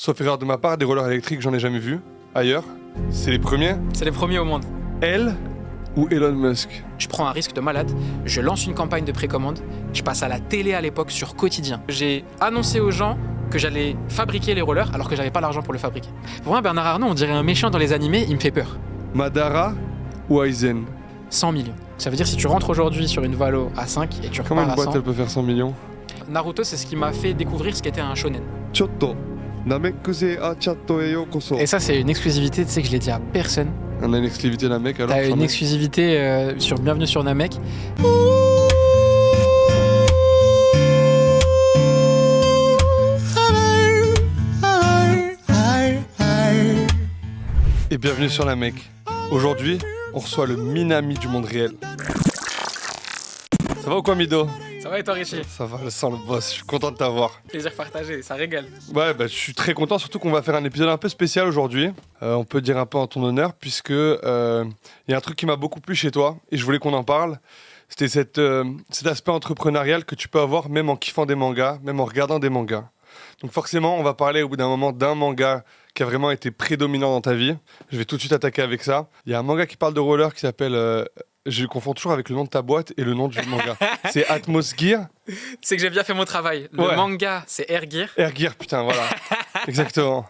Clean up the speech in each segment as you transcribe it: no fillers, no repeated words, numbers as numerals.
Sauf erreur de ma part, des rollers électriques, j'en ai jamais vu. Ailleurs, c'est les premiers. C'est les premiers au monde. Elle ou Elon Musk? Je prends un risque de malade, je lance une campagne de précommande, je passe à la télé à l'époque sur Quotidien. J'ai annoncé aux gens que j'allais fabriquer les rollers alors que j'avais pas l'argent pour le fabriquer. Pour moi, Bernard Arnault, on dirait un méchant dans les animés, il me fait peur. Madara ou Aizen? 100 millions. Ça veut dire si tu rentres aujourd'hui sur une Valo à 5 et tu Comment repars une à boîte 100. elle peut faire 100 millions? Naruto, c'est ce qui m'a fait découvrir ce qu'était un shonen. Chotto. Namekusei a chatto e yokoso. Et ça, c'est une exclusivité, tu sais que je l'ai dit à personne. On a une exclusivité d'un mec alors. T'as j'en une ai. exclusivité sur Bienvenue sur Namek. Et bienvenue sur la mec. Aujourd'hui, on reçoit le Minami du monde réel. Ça va ou quoi, Mido? Ça va et toi, Richie? Ça va, le sang le boss, je suis content de t'avoir. Plaisir partagé, ça régale. Ouais, bah, je suis très content, surtout qu'on va faire un épisode un peu spécial aujourd'hui. On peut dire un peu en ton honneur, puisque y a un truc qui m'a beaucoup plu chez toi, et je voulais qu'on en parle. C'était cet aspect entrepreneurial que tu peux avoir même en kiffant des mangas, même en regardant des mangas. Donc forcément, on va parler au bout d'un moment d'un manga qui a vraiment été prédominant dans ta vie. Je vais tout de suite attaquer avec ça. Il y a un manga qui parle de roller qui s'appelle... je confonds toujours avec le nom de ta boîte et le nom du manga. C'est Atmos Gear. C'est que j'ai bien fait mon travail. Le Ouais. manga, c'est Air Gear. Air Gear, putain, voilà. Exactement.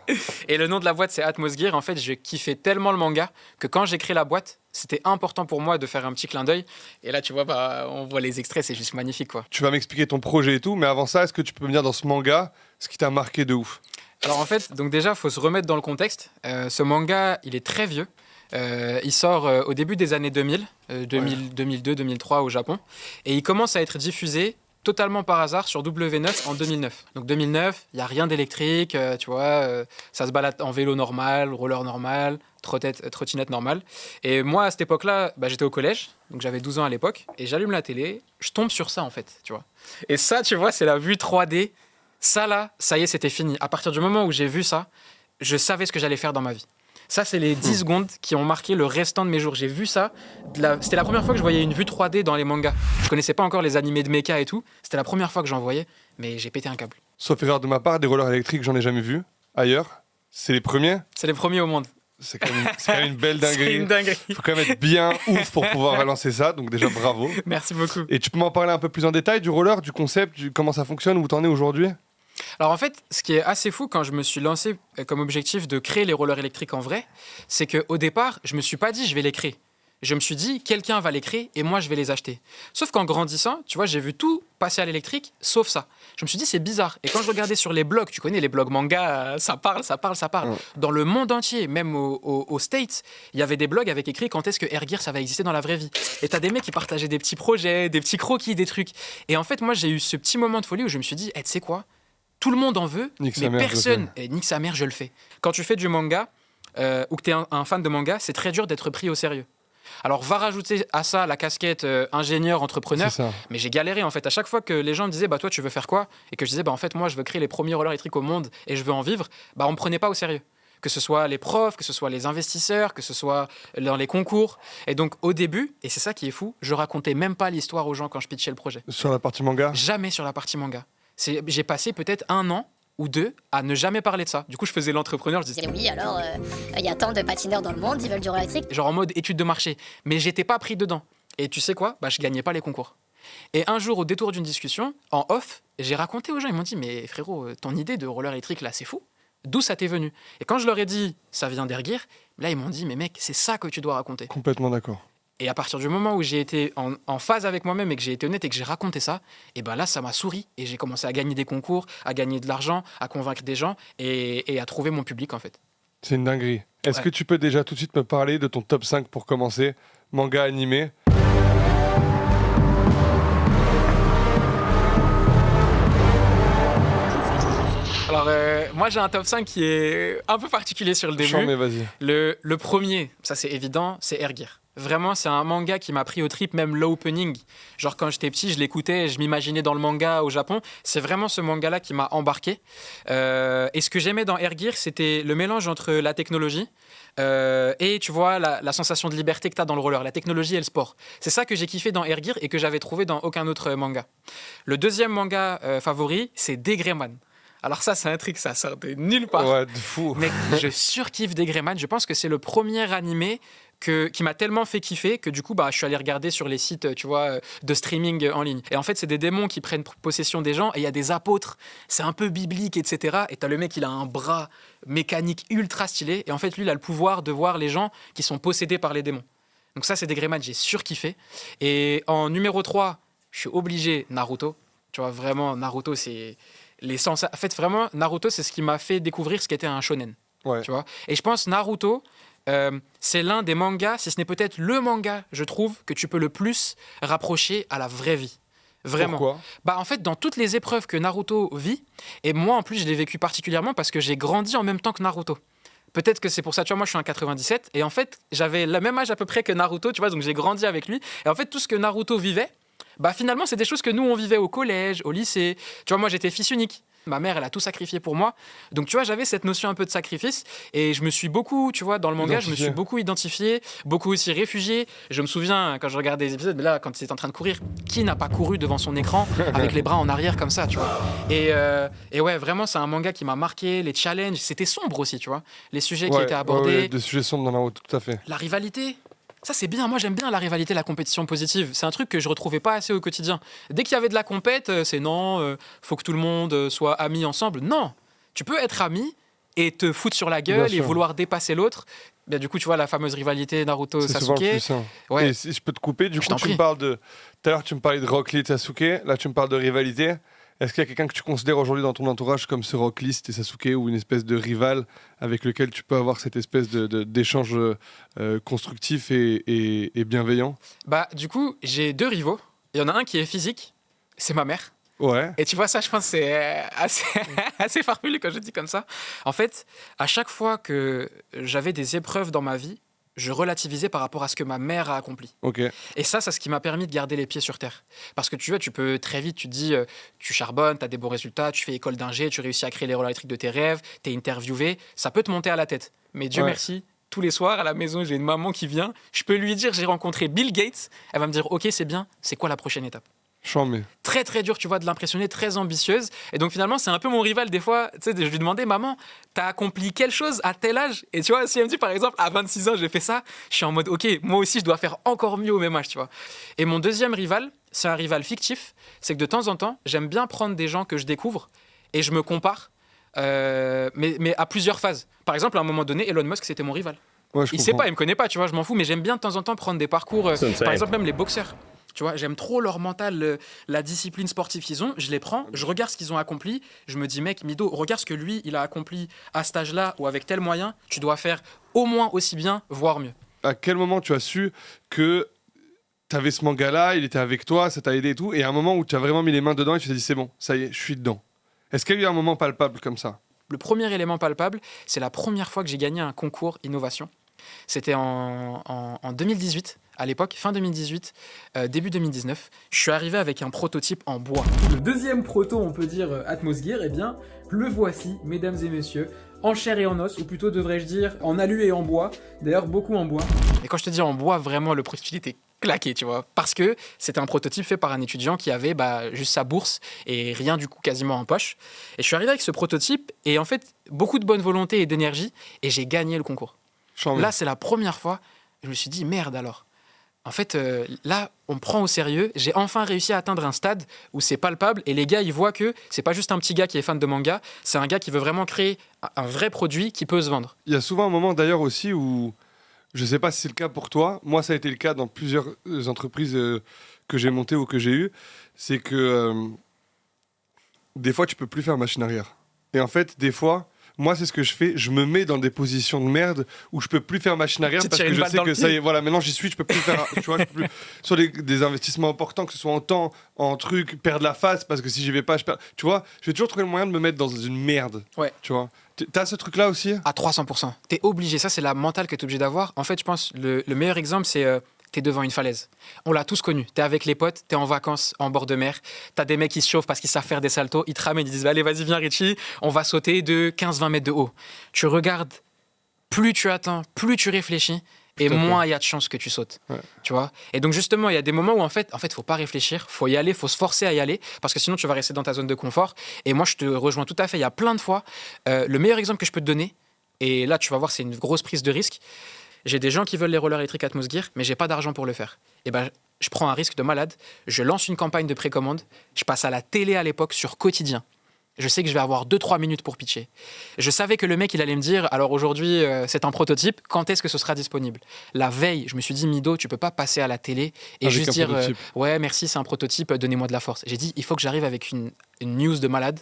Et le nom de la boîte, c'est Atmos Gear. En fait, je kiffais tellement le manga que quand j'ai créé la boîte, c'était important pour moi de faire un petit clin d'œil. Et là, tu vois, bah, on voit les extraits, c'est juste magnifique, quoi. Tu vas m'expliquer ton projet et tout, mais avant ça, est-ce que tu peux me dire dans ce manga ce qui t'a marqué de ouf? Alors en fait, donc déjà, il faut se remettre dans le contexte. Ce manga, il est très vieux. Il sort au début des années 2000, 2002, 2003 au Japon. Et il commence à être diffusé totalement par hasard sur W9 en 2009. Donc 2009, il n'y a rien d'électrique, tu vois, ça se balade en vélo normal, roller normal, trottinette normale. Et moi, à cette époque-là, bah, j'étais au collège, donc j'avais 12 ans à l'époque, et j'allume la télé, je tombe sur ça en fait, tu vois. Et ça, tu vois, c'est la vue 3D. Ça là, ça y est, c'était fini. À partir du moment où j'ai vu ça, je savais ce que j'allais faire dans ma vie. Ça, c'est les 10 secondes qui ont marqué le restant de mes jours. J'ai vu ça. C'était la première fois que je voyais une vue 3D dans les mangas. Je connaissais pas encore les animés de mecha et tout. C'était la première fois que j'en voyais, mais j'ai pété un câble. Sauf erreur de ma part, des rollers électriques, j'en ai jamais vu. Ailleurs, c'est les premiers. C'est les premiers au monde. C'est quand même une belle dinguerie. C'est une dinguerie. Il faut quand même être bien ouf pour pouvoir relancer ça, donc déjà bravo. Merci beaucoup. Et tu peux m'en parler un peu plus en détail du roller, du concept, comment ça fonctionne, où t'en es aujourd'hui? Alors en fait, ce qui est assez fou quand je me suis lancé comme objectif de créer les rollers électriques en vrai, c'est qu'au départ, je me suis pas dit je vais les créer. Je me suis dit quelqu'un va les créer et moi je vais les acheter. Sauf qu'en grandissant, tu vois, j'ai vu tout passer à l'électrique, sauf ça. Je me suis dit c'est bizarre. Et quand je regardais sur les blogs, tu connais les blogs manga, ça parle. Ouais. Dans le monde entier, même aux States, il y avait des blogs avec écrit quand est-ce que Air Gear ça va exister dans la vraie vie. Et t'as des mecs qui partageaient des petits projets, des petits croquis, des trucs. Et en fait, moi j'ai eu ce petit moment de folie où je me suis dit, tu sais quoi? Tout le monde en veut, Nique sa mais mère, je le personne. Et nique sa mère, je le fais. Quand tu fais du manga, ou que tu es un fan de manga, c'est très dur d'être pris au sérieux. Alors, va rajouter à ça la casquette ingénieur, entrepreneur. C'est ça. Mais j'ai galéré, en fait. À chaque fois que les gens me disaient, bah, toi, tu veux faire quoi? Et que je disais, bah, en fait, moi, je veux créer les premiers rollers électriques au monde et je veux en vivre, bah, on me prenait pas au sérieux. Que ce soit les profs, que ce soit les investisseurs, que ce soit dans les concours. Et donc, au début, et c'est ça qui est fou, je racontais même pas l'histoire aux gens quand je pitchais le projet. Sur la partie manga? Jamais sur la partie manga. J'ai passé peut-être 1 an ou 2 à ne jamais parler de ça. Du coup, je faisais l'entrepreneur, je disais Oui, alors, il y a tant de patineurs dans le monde, ils veulent du roller électrique. genre en mode étude de marché. Mais j'étais pas pris dedans. Et tu sais quoi? Bah, je gagnais pas les concours. Et un jour, au détour d'une discussion, en off, j'ai raconté aux gens, ils m'ont dit, mais frérot, ton idée de roller électrique là, c'est fou. D'où ça t'est venu? Et quand je leur ai dit, ça vient d'Air Gear, là, ils m'ont dit, mais mec, c'est ça que tu dois raconter. Complètement d'accord. Et à partir du moment où j'ai été en phase avec moi-même et que j'ai été honnête et que j'ai raconté ça, et ben là, ça m'a souri. Et j'ai commencé à gagner des concours, à gagner de l'argent, à convaincre des gens et à trouver mon public, en fait. C'est une dinguerie. Est-ce Ouais. que tu peux déjà tout de suite me parler de ton top 5 pour commencer? Manga animé. Alors, moi, j'ai un top 5 qui est un peu particulier sur le début. Chant, mais vas-y. Le premier, ça c'est évident, c'est Air Gear. Vraiment, c'est un manga qui m'a pris au trip, même l'opening. Genre, quand j'étais petit, je l'écoutais, je m'imaginais dans le manga au Japon. C'est vraiment ce manga-là qui m'a embarqué. Et ce que j'aimais dans Air Gear, c'était le mélange entre la technologie et, tu vois, la sensation de liberté que tu as dans le roller, la technologie et le sport. C'est ça que j'ai kiffé dans Air Gear et que j'avais trouvé dans aucun autre manga. Le deuxième manga favori, c'est Degreman. Alors ça, c'est un truc, ça sort de nulle part. Ouais, de fou. Mec, je surkiffe Degreman. Je pense que c'est le premier animé qui m'a tellement fait kiffer que du coup, je suis allé regarder sur les sites, tu vois, de streaming en ligne. Et en fait, c'est des démons qui prennent possession des gens et il y a des apôtres. C'est un peu biblique, etc. Et t'as le mec, il a un bras mécanique ultra stylé. Et en fait, lui, il a le pouvoir de voir les gens qui sont possédés par les démons. Donc ça, c'est Degreman, j'ai surkiffé. Et en numéro 3, je suis obligé Naruto. Tu vois, vraiment, Naruto, c'est l'essence. En fait, vraiment, Naruto, c'est ce qui m'a fait découvrir ce qu'était un shonen. Ouais. Tu vois. Et je pense Naruto, c'est l'un des mangas, si ce n'est peut-être le manga, je trouve, que tu peux le plus rapprocher à la vraie vie. Vraiment. Pourquoi ? En fait, dans toutes les épreuves que Naruto vit, et moi en plus, je l'ai vécu particulièrement parce que j'ai grandi en même temps que Naruto. Peut-être que c'est pour ça, tu vois, moi je suis en 97, et en fait, j'avais le même âge à peu près que Naruto, tu vois, donc j'ai grandi avec lui. Et en fait, tout ce que Naruto vivait, finalement, c'est des choses que nous, on vivait au collège, au lycée. Tu vois, moi, j'étais fils unique. Ma mère, elle a tout sacrifié pour moi. Donc, tu vois, j'avais cette notion un peu de sacrifice. Et je me suis beaucoup, tu vois, dans le manga, je me suis beaucoup identifié, beaucoup aussi réfugié. Je me souviens, quand je regardais les épisodes, mais là, quand c'était en train de courir, qui n'a pas couru devant son écran avec les bras en arrière comme ça, tu vois. Et ouais, vraiment, c'est un manga qui m'a marqué. Les challenges, c'était sombre aussi, tu vois. Les sujets qui étaient abordés. Ouais, des sujets sombres dans Naruto, tout à fait. La rivalité. Ça, c'est bien. Moi, j'aime bien la rivalité, la compétition positive. C'est un truc que je retrouvais pas assez au quotidien. Dès qu'il y avait de la compète, c'est non, faut que tout le monde soit amis ensemble. Non, tu peux être ami et te foutre sur la gueule et vouloir dépasser l'autre. Du coup, tu vois, la fameuse rivalité Naruto-Sasuke. C'est souvent le plus, hein. Ouais. Et si je peux te couper, du coup, tu me parles de... Tout à l'heure, tu me parlais de Rock Lee et Sasuke. Là, tu me parles de rivalité. Est-ce qu'il y a quelqu'un que tu considères aujourd'hui dans ton entourage comme ce Rock Lee et Sasuke, ou une espèce de rival avec lequel tu peux avoir cette espèce d'échange constructif et bienveillant ? Du coup, j'ai 2 rivaux. Il y en a un qui est physique, c'est ma mère. Ouais. Et tu vois, ça, je pense, c'est assez farfelu quand je dis comme ça. En fait, à chaque fois que j'avais des épreuves dans ma vie, je relativisais par rapport à ce que ma mère a accompli. Okay. Et ça, c'est ce qui m'a permis de garder les pieds sur terre. Parce que tu vois, tu peux très vite, tu te dis, tu charbonnes, tu as des bons résultats, tu fais école d'ingé, tu réussis à créer les rôles électriques de tes rêves, tu es interviewé, ça peut te monter à la tête. Mais Dieu merci, tous les soirs à la maison, j'ai une maman qui vient, je peux lui dire, j'ai rencontré Bill Gates, elle va me dire, ok, c'est bien, c'est quoi la prochaine étape ? Chambé. Très très dur, tu vois, de l'impressionner, très ambitieuse. Et donc finalement, c'est un peu mon rival des fois. Tu sais, je lui demandais, maman, t'as accompli quelle chose à tel âge ? Et tu vois, si elle me dit par exemple, à 26 ans, j'ai fait ça, je suis en mode, ok, moi aussi, je dois faire encore mieux au même âge, tu vois. Et mon deuxième rival, c'est un rival fictif. C'est que de temps en temps, j'aime bien prendre des gens que je découvre et je me compare, mais à plusieurs phases. Par exemple, à un moment donné, Elon Musk, c'était mon rival. Ouais, il sait pas, il me connaît pas, tu vois, je m'en fous, mais j'aime bien de temps en temps prendre des parcours. Par exemple, même les boxeurs. Tu vois, j'aime trop leur mental, la discipline sportive qu'ils ont. Je les prends, je regarde ce qu'ils ont accompli. Je me dis, mec, Mido, regarde ce que lui, il a accompli à cet âge-là ou avec tel moyen. Tu dois faire au moins aussi bien, voire mieux. À quel moment tu as su que tu avais ce manga-là, il était avec toi, ça t'a aidé et tout, et à un moment où tu as vraiment mis les mains dedans et tu t'es dit, c'est bon, ça y est, je suis dedans. Est-ce qu'il y a eu un moment palpable comme ça ? Le premier élément palpable, c'est la première fois que j'ai gagné un concours innovation. C'était en 2018. À l'époque, fin 2018, début 2019, je suis arrivé avec un prototype en bois. Le deuxième proto, on peut dire Atmosgear, eh bien, le voici, mesdames et messieurs, en chair et en os, ou plutôt devrais-je dire en alu et en bois, d'ailleurs beaucoup en bois. Et quand je te dis en bois, vraiment, le prototype était claqué, tu vois, parce que c'était un prototype fait par un étudiant qui avait juste sa bourse et rien du coup quasiment en poche. Et je suis arrivé avec ce prototype et en fait, beaucoup de bonne volonté et d'énergie, et j'ai gagné le concours. Là, c'est la première fois, je me suis dit, merde alors. En fait, là, on me prend au sérieux. J'ai enfin réussi à atteindre un stade où c'est palpable et les gars, ils voient que c'est pas juste un petit gars qui est fan de manga, c'est un gars qui veut vraiment créer un vrai produit qui peut se vendre. Il y a souvent un moment d'ailleurs aussi où, je sais pas si c'est le cas pour toi, moi ça a été le cas dans plusieurs entreprises que j'ai montées ou que j'ai eues, c'est que des fois tu peux plus faire machine arrière. Et en fait, des fois... Moi, c'est ce que je fais. Je me mets dans des positions de merde où je peux plus faire machine arrière parce que je sais que ça y est. Voilà, maintenant j'y suis, je peux plus faire. Tu vois, je peux plus, sur des investissements importants, que ce soit en temps, en trucs, perdre la face parce que si j'y vais pas, je perds. Tu vois, je vais toujours trouver le moyen de me mettre dans une merde. Ouais. Tu vois. T'as ce truc-là aussi ? À 300%. T'es obligé. Ça, c'est la mentale que t'es obligé d'avoir. En fait, je pense le meilleur exemple, c'est t'es devant une falaise. On l'a tous connu. T'es avec les potes, t'es en vacances en bord de mer. T'as des mecs qui se chauffent parce qu'ils savent faire des saltos. Ils te ramènent, ils disent allez, vas-y, viens, Richie. On va sauter de 15-20 mètres de haut. Tu regardes, plus tu attends, plus tu réfléchis. et Tout à fait. moins il y a de chances que tu sautes. Ouais. Tu vois. Et donc justement, il y a des moments où en fait, faut pas réfléchir, faut y aller, faut se forcer à y aller, parce que sinon tu vas rester dans ta zone de confort. Et moi, je te rejoins tout à fait. Il y a plein de fois. Le meilleur exemple que je peux te donner, et là, tu vas voir, c'est une grosse prise de risque. J'ai des gens qui veulent les rollers électriques Atmos Gear, mais j'ai pas d'argent pour le faire. Et ben, je prends un risque de malade. Je lance une campagne de précommande. Je passe à la télé à l'époque sur Quotidien. Je sais que je vais avoir 2-3 minutes pour pitcher. Je savais que le mec, il allait me dire, alors aujourd'hui, c'est un prototype, quand est-ce que ce sera disponible? La veille, je me suis dit, Mido, tu peux pas passer à la télé et Avec juste un dire, prototype. ouais, merci, c'est un prototype, donnez-moi de la force. J'ai dit, il faut que j'arrive avec une news de malade.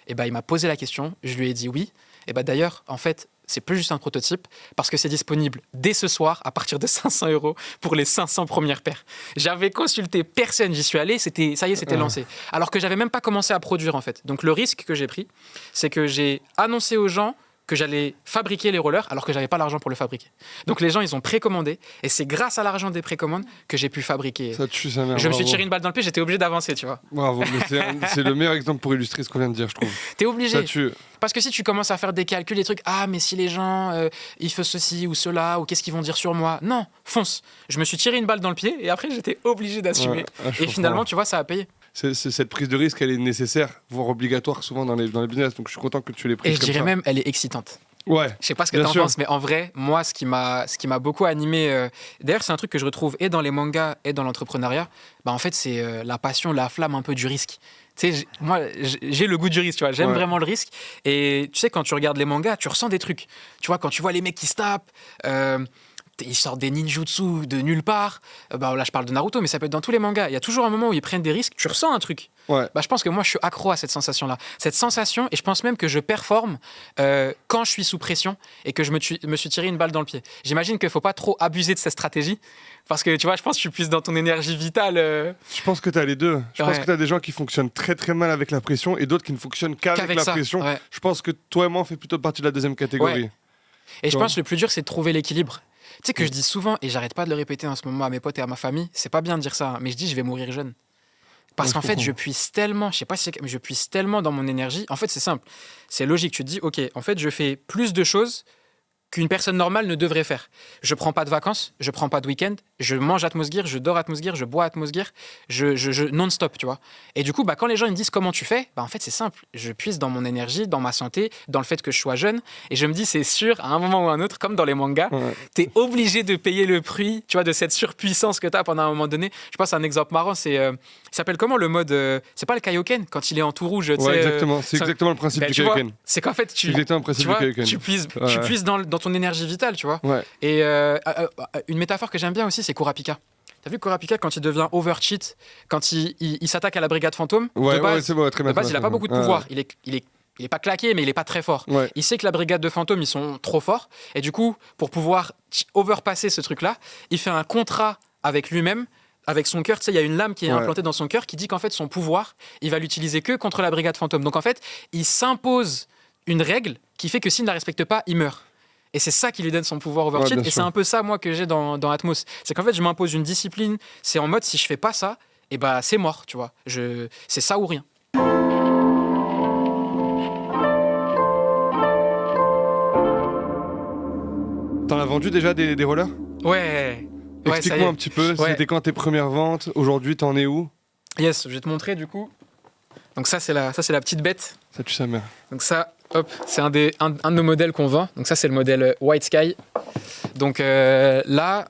Et ben, il m'a posé la question, je lui ai dit oui. Et ben, d'ailleurs, en fait, c'est plus juste un prototype parce que c'est disponible dès ce soir à partir de 500 € pour les 500 premières paires. J'avais consulté personne, j'y suis allé, ça y est, c'était lancé. Alors que j'avais même pas commencé à produire en fait. Donc le risque que j'ai pris, c'est que j'ai annoncé aux gens que j'allais fabriquer les rollers alors que j'avais pas l'argent pour le fabriquer. Donc les gens, ils ont précommandé et c'est grâce à l'argent des précommandes que j'ai pu fabriquer. Ça tue sa mère. Je me suis bravo. tiré une balle dans le pied, j'étais obligé d'avancer, tu vois. Bravo, mais c'est le meilleur exemple pour illustrer ce qu'on vient de dire, je trouve. T'es Ça obligé. tue. Parce que si tu commences à faire des calculs, des trucs, ah, mais si les gens, ils font ceci ou cela, ou qu'est-ce qu'ils vont dire sur moi? Non, fonce. Je me suis tiré une balle dans le pied et après, j'étais obligé d'assumer. Ouais, je Et comprends. finalement, tu vois, ça a payé. Cette prise de risque, elle est nécessaire, voire obligatoire souvent dans les business. Donc je suis content que tu l'aies prise Et je comme dirais ça. même, elle est excitante. Ouais. Je sais pas ce que Bien t'en sûr. penses, mais en vrai, moi, ce qui m'a beaucoup animé, d'ailleurs, c'est un truc que je retrouve et dans les mangas et dans l'entrepreneuriat, bah, en fait, c'est la passion, la flamme un peu du risque. Tu sais, moi, j'ai le goût du risque, tu vois, j'aime Ouais. vraiment le risque. Et tu sais, quand tu regardes les mangas, tu ressens des trucs. Tu vois, quand tu vois les mecs qui se tapent, ils sortent des ninjutsu de nulle part. Bah, là, je parle de Naruto, mais ça peut être dans tous les mangas. Il y a toujours un moment où ils prennent des risques, tu ressens un truc. Ouais. Bah, je pense que moi, je suis accro à cette sensation-là. Cette sensation, et je pense même que je performe quand je suis sous pression et que je me suis tiré une balle dans le pied. J'imagine qu'il ne faut pas trop abuser de cette stratégie parce que, tu vois, je pense que tu puisses dans ton énergie vitale. Je pense que tu as les deux. Je pense Ouais. que tu as des gens qui fonctionnent très très mal avec la pression et d'autres qui ne fonctionnent qu'avec la ça. pression. Ouais. Je pense que toi et moi, on fait plutôt partie de la deuxième catégorie. Ouais. Et je Ouais. pense que le plus dur, c'est de trouver l'équilibre. Tu sais que je dis souvent, et j'arrête pas de le répéter en ce moment à mes potes et à ma famille, c'est pas bien de dire ça, hein, mais je dis je vais mourir jeune. Parce Ouais, qu'en je fait, comprends. je puise tellement, je sais pas si c'est, mais je puise tellement dans mon énergie. En fait, c'est simple. C'est logique. Tu te dis, ok, en fait, je fais plus de choses qu'une personne normale ne devrait faire. Je prends pas de vacances, je prends pas de week-end, je mange Atmos Gear, je dors Atmos Gear, je bois Atmos Gear, je non-stop, tu vois. Et du coup, bah, quand les gens ils me disent comment tu fais, bah, en fait, c'est simple. Je puise dans mon énergie, dans ma santé, dans le fait que je sois jeune. Et je me dis, c'est sûr, à un moment ou à un autre, comme dans les mangas, Ouais. tu es obligé de payer le prix, tu vois, de cette surpuissance que tu as pendant un moment donné. Je pense à un exemple marrant, c'est... il s'appelle comment le mode... c'est pas le Kaioken, quand il est en tout rouge, tu sais, Ouais, exactement. C'est ça- exactement le principe bah, du tu vois, Kaioken. c'est qu'en fait, C'est tu... exactement le principe Tu vois, du Kaioken. tu puises, Ouais, tu ouais. puises dans ton énergie vitale, tu vois. Ouais. Et une métaphore que j'aime bien aussi, c'est Kurapika. T'as vu Kurapika quand il devient overcheat, quand il s'attaque à la brigade fantôme, Ouais, de base, ouais, c'est bon, très bien. de base, très il a bien, pas beaucoup de ouais. pouvoir. Il est pas claqué, mais il est pas très fort. Ouais. Il sait que la brigade de fantômes, ils sont trop forts. Et du coup, pour pouvoir overpasser ce truc-là, il fait un contrat avec lui-même, avec son cœur. Tu sais, il y a une lame qui est Ouais. implantée dans son cœur qui dit qu'en fait, son pouvoir, il va l'utiliser que contre la brigade fantôme. Donc en fait, il s'impose une règle qui fait que s'il ne la respecte pas, il meurt. Et c'est ça qui lui donne son pouvoir overcheat. bien Et c'est sûr. un peu ça, moi, que j'ai dans Atmos. C'est qu'en fait, je m'impose une discipline. C'est en mode, si je fais pas ça, et bah, c'est mort, tu vois. C'est ça ou rien. T'en as vendu déjà des rollers? Ouais. Ouais, ça y Explique-moi est. un petit peu, Ouais. c'était quand tes premières ventes? Aujourd'hui, t'en es où? Yes, je vais te montrer du coup. Donc ça c'est la petite bête. Ça tue sa mère. Donc ça, hop, c'est un de nos modèles qu'on vend. Donc ça c'est le modèle White Sky. Donc là,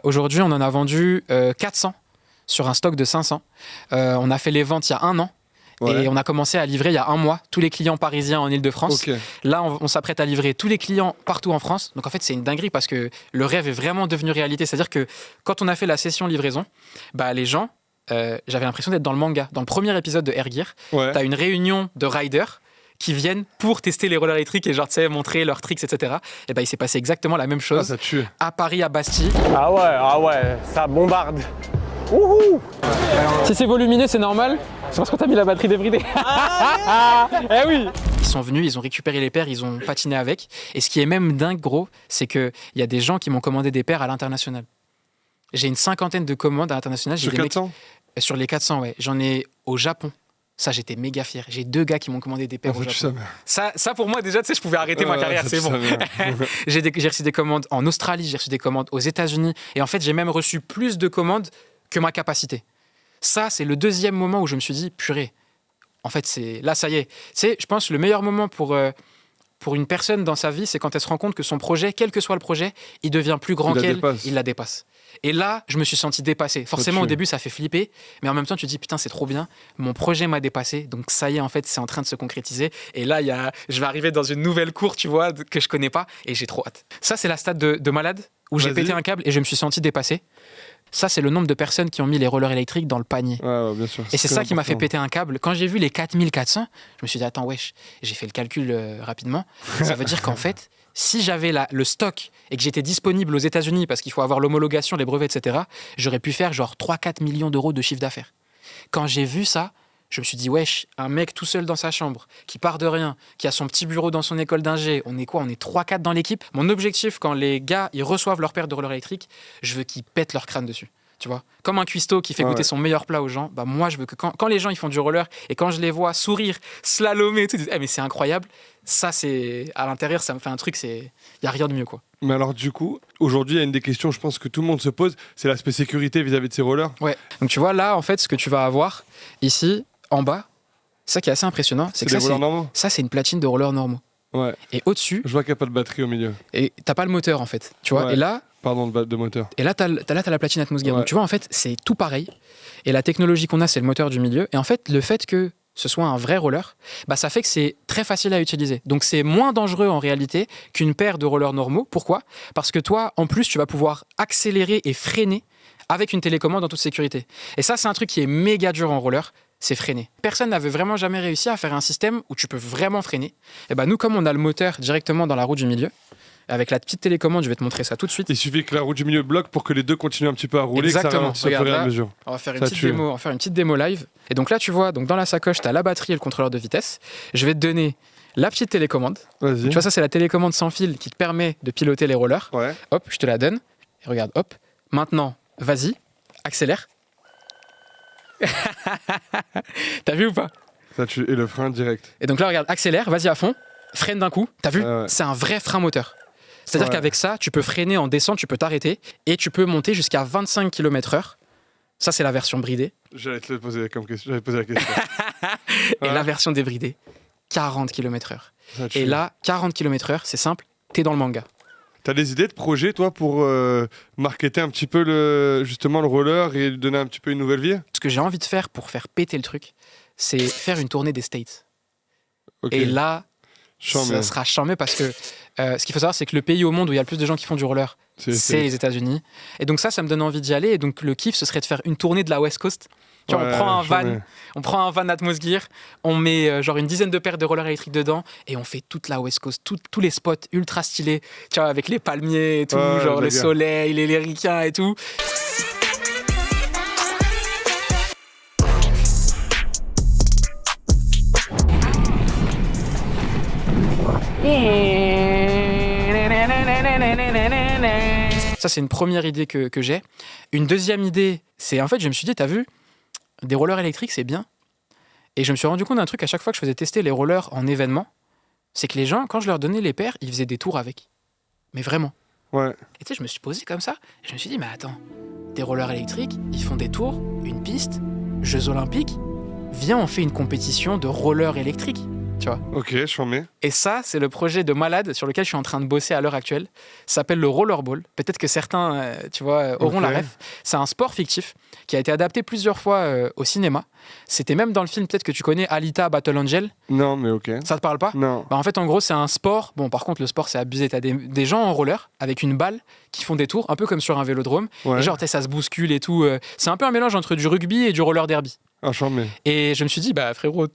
aujourd'hui on en a vendu 400 sur un stock de 500. On a fait les ventes il y a 1 an. Ouais. Et on a commencé à livrer il y a 1 mois tous les clients parisiens en Ile-de-France. Ok. Là, on s'apprête à livrer tous les clients partout en France. Donc en fait, c'est une dinguerie parce que le rêve est vraiment devenu réalité. C'est-à-dire que quand on a fait la session livraison, bah, les gens, j'avais l'impression d'être dans le manga. Dans le premier épisode de Air Gear, Ouais. t'as une réunion de riders qui viennent pour tester les rollers électriques et genre, tu sais, montrer leurs tricks, etc. Et ben, il s'est passé exactement la même Ah, chose ça tue. à Paris, à Bastille. Ah ouais, ça bombarde. Wouhou! Si c'est volumineux, c'est normal. C'est parce que t'as mis la batterie débridée. Eh oui! Ils sont venus, ils ont récupéré les paires, ils ont patiné avec. Et ce qui est même dingue, gros, c'est qu'il y a des gens qui m'ont commandé des paires à l'international. J'ai une 50aine de commandes à l'international. J'ai Sur des mecs- 400? sur les 400, ouais. J'en ai au Japon. Ça, j'étais méga fier. J'ai 2 gars qui m'ont commandé des paires au Tu Japon. savais. Ça, pour moi, déjà, tu sais, je pouvais arrêter ma carrière, c'est bon. J'ai reçu des commandes en Australie, j'ai reçu des commandes aux États-Unis. Et en fait, j'ai même reçu plus de commandes que ma capacité. Ça, c'est le deuxième moment où je me suis dit, purée, en fait, là, ça y est. C'est, je pense, le meilleur moment pour une personne dans sa vie, c'est quand elle se rend compte que son projet, quel que soit le projet, il devient plus grand qu'elle, il la dépasse. Et là, je me suis senti dépassé. Forcément, au début, ça fait flipper, mais en même temps, tu te dis, putain, c'est trop bien, mon projet m'a dépassé, donc ça y est, en fait, c'est en train de se concrétiser. Et là, je vais arriver dans une nouvelle cour, tu vois, que je connais pas, et j'ai trop hâte. Ça, c'est la stade de malade, où j'ai pété un câble et je me suis senti dépassé. Ça, c'est le nombre de personnes qui ont mis les rollers électriques dans le panier. Ouais, bien sûr. Et c'est ça qui m'a fait péter un câble. Quand j'ai vu les 4400, je me suis dit, attends, wesh, j'ai fait le calcul rapidement. Ça veut dire qu'en fait, si j'avais le stock et que j'étais disponible aux États-Unis, parce qu'il faut avoir l'homologation, les brevets, etc., j'aurais pu faire genre 3-4 millions d'euros de chiffre d'affaires. Quand j'ai vu ça, je me suis dit, wesh, un mec tout seul dans sa chambre, qui part de rien, qui a son petit bureau dans son école d'ingé, on est quoi ? On est 3-4 dans l'équipe. Mon objectif, quand les gars ils reçoivent leur paire de rollers électriques, je veux qu'ils pètent leur crâne dessus. Tu vois, comme un cuistot qui fait goûter son meilleur plat aux gens, bah moi je veux que quand les gens ils font du roller et quand je les vois sourire, slalomer, tout, mais c'est incroyable. Ça, c'est à l'intérieur, ça me fait un truc, il y a rien de mieux, quoi. Mais alors du coup, aujourd'hui, il y a une des questions, je pense que tout le monde se pose, c'est l'aspect sécurité vis-à-vis de ces rollers. Ouais. Donc tu vois là, en fait, ce que tu vas avoir ici en bas, ça qui est assez impressionnant, c'est que ça c'est une platine de rollers normaux. Ouais. Et au-dessus, je vois qu'il n'y a pas de batterie au milieu. Et t'as pas le moteur en fait, tu vois. Ouais. Et là, pardon, de moteur. Et là, t'as la platine Atmos Gear. Ouais. Donc tu vois, en fait, c'est tout pareil. Et la technologie qu'on a, c'est le moteur du milieu. Et en fait, le fait que ce soit un vrai roller, bah, ça fait que c'est très facile à utiliser. Donc c'est moins dangereux en réalité qu'une paire de rollers normaux. Pourquoi ? Parce que toi, en plus, tu vas pouvoir accélérer et freiner avec une télécommande en toute sécurité. Et ça, c'est un truc qui est méga dur en roller, c'est freiner. Personne n'avait vraiment jamais réussi à faire un système où tu peux vraiment freiner. Et bah, nous, comme on a le moteur directement dans la roue du milieu, avec la petite télécommande, je vais te montrer ça tout de suite. Il suffit que la roue du milieu bloque pour que les deux continuent un petit peu à rouler. Exactement. Que ça ralentisse au fur et à mesure. On va faire une petite démo live. Et donc là, tu vois, donc dans la sacoche, tu as la batterie et le contrôleur de vitesse. Je vais te donner la petite télécommande. Vas-y. Tu vois, ça, c'est la télécommande sans fil qui te permet de piloter les rollers. Ouais. Hop, je te la donne. Et regarde, hop. Maintenant, vas-y, accélère. T'as vu ou pas ? Et le frein direct. Et donc là, regarde, accélère, vas-y à fond, freine d'un coup. T'as vu ? C'est un vrai frein moteur. C'est-à-dire qu'avec ça, tu peux freiner en descente, tu peux t'arrêter et tu peux monter jusqu'à 25 km/h. Ça, c'est la version bridée. J'allais te poser comme question. J'allais poser la question. Et la version débridée, 40 km/h. Et là, 40 km/h, c'est simple, t'es dans le manga. T'as des idées de projets, toi, pour marketer un petit peu justement le roller et lui donner un petit peu une nouvelle vie ? Ce que j'ai envie de faire pour faire péter le truc, c'est faire une tournée des States. Okay. Et là, ça sera charmé parce que ce qu'il faut savoir, c'est que le pays au monde où il y a le plus de gens qui font du roller, c'est les États-Unis. Et donc ça me donne envie d'y aller. Et donc le kiff, ce serait de faire une tournée de la West Coast. Tu vois, on prend un van Atmos Gear, on met genre une dizaine de paires de rollers électriques dedans et on fait toute la West Coast, tous les spots ultra stylés, tu vois, avec les palmiers et tout, genre le soleil, les ricains et tout. Ça, c'est une première idée que j'ai. Une deuxième idée, c'est en fait, je me suis dit, t'as vu, des rollers électriques, c'est bien. Et je me suis rendu compte d'un truc à chaque fois que je faisais tester les rollers en événement, c'est que les gens, quand je leur donnais les paires, ils faisaient des tours avec. Mais vraiment. Ouais. Et tu sais, je me suis posé comme ça, et je me suis dit, mais attends, des rollers électriques, ils font des tours, une piste, Jeux Olympiques, viens, on fait une compétition de rollers électriques. Tu vois. Ok, je suis en mai. Et ça, c'est le projet de malade sur lequel je suis en train de bosser à l'heure actuelle. Ça s'appelle le rollerball. Peut-être que certains, tu vois, auront la ref. C'est un sport fictif qui a été adapté plusieurs fois au cinéma. C'était même dans le film, peut-être que tu connais, Alita Battle Angel. Non, mais ok. Ça te parle pas ? Non. Bah, en fait, en gros, c'est un sport. Bon, par contre, le sport, c'est abusé. T'as des gens en roller avec une balle qui font des tours, un peu comme sur un vélodrome. Ouais. Et genre, ça se bouscule et tout. C'est un peu un mélange entre du rugby et du roller derby. Ah, j'en mets. Et je me suis dit, bah frérot,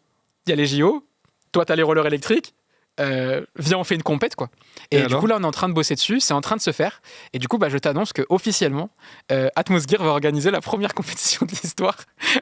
il y a les JO. Toi, t'as les rollers électriques, viens, on fait une compète, quoi. Et du coup, là, on est en train de bosser dessus, c'est en train de se faire. Et du coup, bah, je t'annonce qu'officiellement, Atmos Gear va organiser la première compétition de l'histoire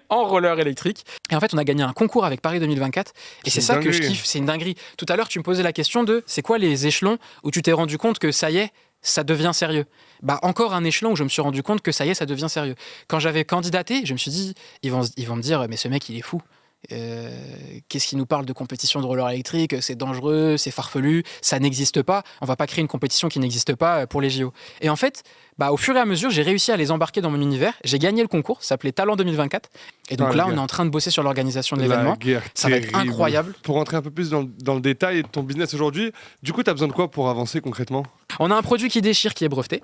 en roller électrique. Et en fait, on a gagné un concours avec Paris 2024. Et c'est ça que je kiffe, c'est une dinguerie. Tout à l'heure, tu me posais la question de, c'est quoi les échelons où tu t'es rendu compte que ça y est, ça devient sérieux. Bah, encore un échelon où je me suis rendu compte que ça y est, ça devient sérieux. Quand j'avais candidaté, je me suis dit, ils vont me dire, mais ce mec, il est fou. Qu'est-ce qui nous parle de compétition de roller électrique? C'est dangereux, c'est farfelu, ça n'existe pas. On va pas créer une compétition qui n'existe pas pour les JO. Et en fait, au fur et à mesure, j'ai réussi à les embarquer dans mon univers. J'ai gagné le concours, ça s'appelait Talent 2024. Et donc là, on est en train de bosser sur l'organisation de l'événement. Ça va être incroyable. Pour rentrer un peu plus dans le détail de ton business aujourd'hui, du coup, tu as besoin de quoi pour avancer concrètement? On a un produit qui déchire, qui est breveté.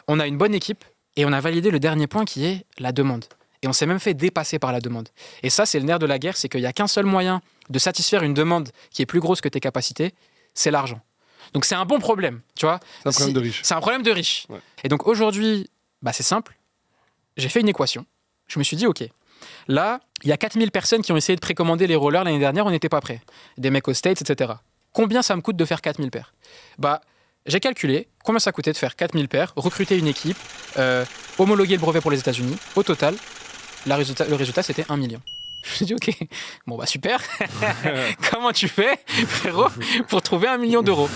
On a une bonne équipe et on a validé le dernier point qui est la demande. Et on s'est même fait dépasser par la demande. Et ça, c'est le nerf de la guerre, c'est qu'il n'y a qu'un seul moyen de satisfaire une demande qui est plus grosse que tes capacités, c'est l'argent. Donc c'est un bon problème, tu vois. C'est un problème de riche. C'est un problème de riche. Ouais. Et donc aujourd'hui, c'est simple. J'ai fait une équation. Je me suis dit, OK, là, il y a 4000 personnes qui ont essayé de précommander les rollers l'année dernière, on n'était pas prêts. Des mecs aux States, etc. Combien ça me coûte de faire 4000 paires? J'ai calculé combien ça coûtait de faire 4000 paires, recruter une équipe, homologuer le brevet pour les États-Unis. Au total, le résultat, c'était 1 million. Je me suis dit, OK, super. Comment tu fais, frérot, pour trouver 1 million d'euros?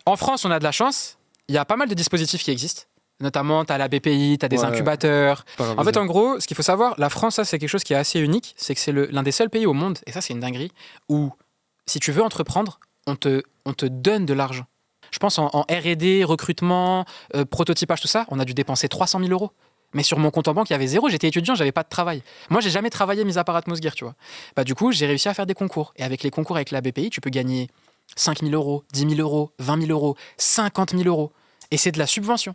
En France, on a de la chance. Il y a pas mal de dispositifs qui existent. Notamment, tu as la BPI, tu as des incubateurs. En fait, en gros, ce qu'il faut savoir, la France, ça, c'est quelque chose qui est assez unique. C'est que c'est l'un des seuls pays au monde, et ça, c'est une dinguerie, où si tu veux entreprendre, on te donne de l'argent. Je pense en R&D, recrutement, prototypage, tout ça, on a dû dépenser 300 000 euros. Mais sur mon compte en banque, il y avait zéro. J'étais étudiant, j'avais pas de travail. Moi, j'ai jamais travaillé mis à part Atmosgear, tu vois. Du coup, j'ai réussi à faire des concours. Et avec les concours avec la BPI, tu peux gagner 5 000 euros, 10 000 euros, 20 000 euros, 50 000 euros. Et c'est de la subvention.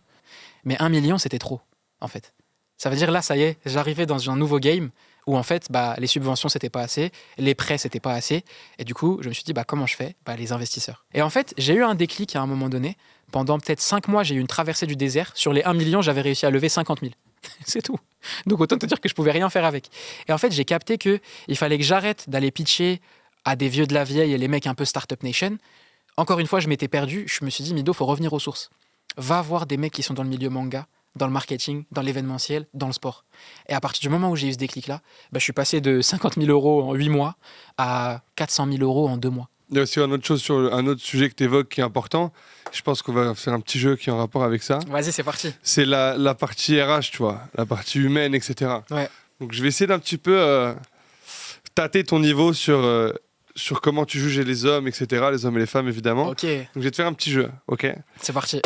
Mais 1 million, c'était trop, en fait. Ça veut dire, là, ça y est, j'arrivais dans un nouveau game où, en fait, les subventions, c'était pas assez, les prêts, c'était pas assez. Et du coup, je me suis dit, comment je fais? Les investisseurs. Et en fait, j'ai eu un déclic à un moment donné. Pendant peut-être 5 mois, j'ai eu une traversée du désert. Sur les 1 million, j'avais réussi à lever 50 000. C'est tout. Donc, autant te dire que je pouvais rien faire avec. Et en fait, j'ai capté qu'il fallait que j'arrête d'aller pitcher à des vieux de la vieille et les mecs un peu Startup Nation. Encore une fois, je m'étais perdu. Je me suis dit, Mido, faut revenir aux sources. Va voir des mecs qui sont dans le milieu manga, dans le marketing, dans l'événementiel, dans le sport. Et à partir du moment où j'ai eu ce déclic-là, je suis passé de 50 000 euros en 8 mois à 400 000 euros en 2 mois. Il y a aussi un autre sujet que tu évoques qui est important. Je pense qu'on va faire un petit jeu qui est en rapport avec ça. Vas-y, c'est parti. C'est la partie RH, tu vois, la partie humaine, etc. Ouais. Donc je vais essayer d'un petit peu tâter ton niveau sur comment tu juges les hommes, etc. Les hommes et les femmes, évidemment. Ok. Donc je vais te faire un petit jeu, ok? C'est parti.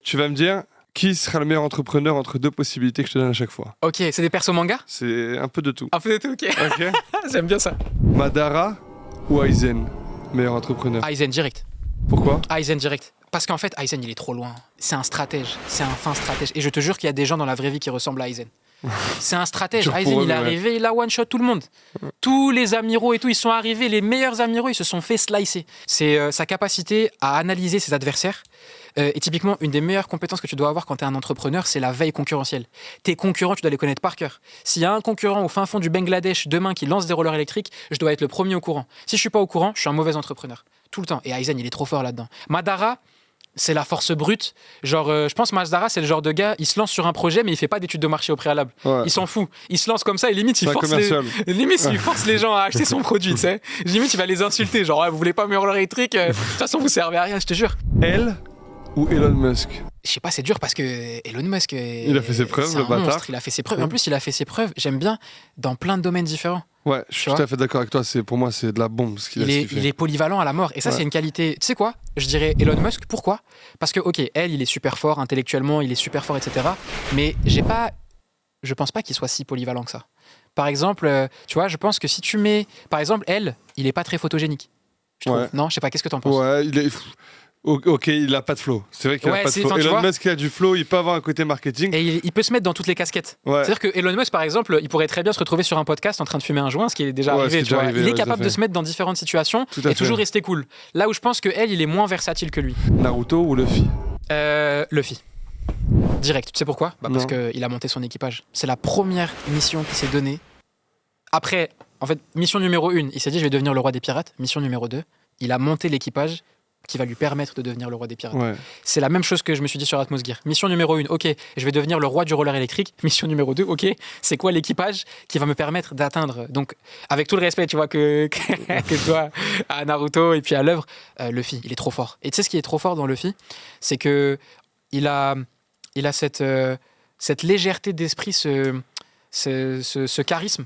Tu vas me dire qui sera le meilleur entrepreneur entre deux possibilités que je te donne à chaque fois. Ok, c'est des persos manga? C'est un peu de tout. Un peu de tout, ok. Ok. J'aime bien ça. Madara ou Aizen, meilleur entrepreneur. Aizen direct. Pourquoi? Aizen direct. Parce qu'en fait, Aizen, il est trop loin. C'est un stratège. C'est un fin stratège. Et je te jure qu'il y a des gens dans la vraie vie qui ressemblent à Aizen. C'est un stratège. Dur pour Aizen, eux, il est mais ouais. arrivé, il a one-shot tout le monde. Tous les amiraux et tout, ils sont arrivés. Les meilleurs amiraux, ils se sont fait slicer. C'est sa capacité à analyser ses adversaires. Et typiquement, une des meilleures compétences que tu dois avoir quand tu es un entrepreneur, c'est la veille concurrentielle. Tes concurrents, tu dois les connaître par cœur. S'il y a un concurrent au fin fond du Bangladesh demain qui lance des rollers électriques, je dois être le premier au courant. Si je suis pas au courant, je suis un mauvais entrepreneur. Tout le temps. Et Aizen, il est trop fort là-dedans. Madara, c'est la force brute. Genre, je pense Madara, c'est le genre de gars, il se lance sur un projet, mais il fait pas d'études de marché au préalable. Ouais. Il s'en fout. Il se lance comme ça et limite, il C'est un force commercial. il force les gens à acheter son produit, tu sais. Limite, il va les insulter. Genre, ouais, vous voulez pas mes rollers électriques? De toute façon, vous servez à rien, je te jure. Elle ou Elon Musk? Je sais pas, c'est dur parce que Elon Musk. Il a fait ses preuves, c'est le un bâtard. monstre, il a fait ses preuves. En plus, il a fait ses preuves, j'aime bien, dans plein de domaines différents. Ouais, je suis Tu tout vois à fait d'accord avec toi. Pour moi, c'est de la bombe ce qu'il Il est polyvalent à la mort. Et ça, Ouais. c'est une qualité. Tu sais quoi? Je dirais Elon Musk. Pourquoi? Parce que, ok, il est super fort intellectuellement, il est super fort, etc. Mais je pense pas qu'il soit si polyvalent que ça. Par exemple, tu vois, je pense que si tu mets. Par exemple, il est pas très photogénique. Je trouve. Ouais. Non, je sais pas, qu'est-ce que t'en penses? Ouais, ok, il a pas de flow. C'est vrai qu'il Ouais, a pas de c'est- flow. enfin, tu Elon vois. Musk, il a du flow, il peut avoir un côté marketing. Et il peut se mettre dans toutes les casquettes. Ouais. C'est-à-dire que Elon Musk, par exemple, il pourrait très bien se retrouver sur un podcast en train de fumer un joint, ce qui est déjà Ouais, arrivé. c'est Tu déjà vois. arrivé, Il est ouais, capable tout à de fait. se mettre dans différentes situations Tout à et fait. toujours rester cool. Là où je pense que il est moins versatile que lui. Naruto ou Luffy? Luffy. Direct. Tu sais pourquoi? Parce Non. qu'il a monté son équipage. C'est la première mission qu'il s'est donnée. Après, en fait, mission numéro 1, il s'est dit je vais devenir le roi des pirates. Mission numéro 2, il a monté l'équipage qui va lui permettre de devenir le roi des pirates. Ouais. C'est la même chose que je me suis dit sur Atmos Gear. Mission numéro 1, ok, je vais devenir le roi du roller électrique. Mission numéro 2, ok, c'est quoi l'équipage qui va me permettre d'atteindre. Donc, avec tout le respect, tu vois, que toi, à Naruto et puis à l'œuvre, Luffy, il est trop fort. Et tu sais ce qui est trop fort dans Luffy, c'est que il a cette légèreté d'esprit, ce charisme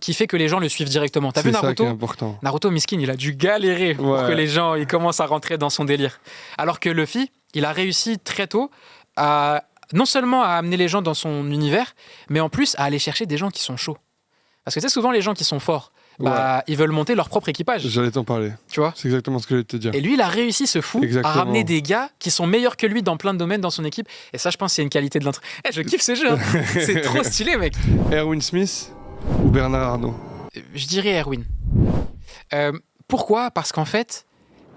qui fait que les gens le suivent directement. T'as vu C'est ça qui est Naruto ? important. Naruto miskin, il a dû galérer pour Ouais. que les gens ils commencent à rentrer dans son délire. Alors que Luffy, il a réussi très tôt à non seulement à amener les gens dans son univers, mais en plus à aller chercher des gens qui sont chauds. Parce que c'est souvent les gens qui sont forts, ils veulent monter leur propre équipage, J'allais t'en parler. tu vois. C'est exactement ce que j'allais te dire. Et lui, il a réussi, ce fou, Exactement. à ramener des gars qui sont meilleurs que lui dans plein de domaines dans son équipe. Et ça, je pense, c'est une qualité de l'entraînement. Je kiffe ce jeu. Hein. C'est trop stylé, mec. Erwin Smith ou Bernard Arnault? Je dirais Erwin. Pourquoi ? Parce qu'en fait,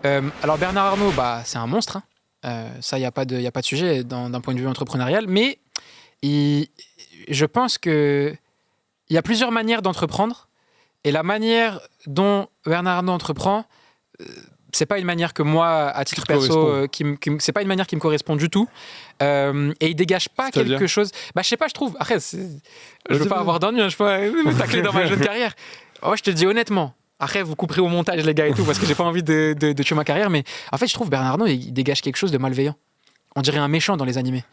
alors Bernard Arnault, c'est un monstre. Hein. Ça, il n'y a pas de sujet d'un point de vue entrepreneurial. Mais je pense qu'il y a plusieurs manières d'entreprendre. Et la manière dont Bernard Arnault entreprend, c'est pas une manière que moi, à titre perso, c'est pas une manière qui me correspond du tout. Et il dégage pas C'est-à-dire quelque chose. Je sais pas, je trouve. Après, je veux pas avoir d'ennui, je peux pas me tacler dans ma jeune carrière. Oh, je te dis honnêtement. Après, vous couperez au montage, les gars, et tout, parce que j'ai pas envie de tuer ma carrière. Mais en fait, je trouve Bernard Arnault, il dégage quelque chose de malveillant. On dirait un méchant dans les animés.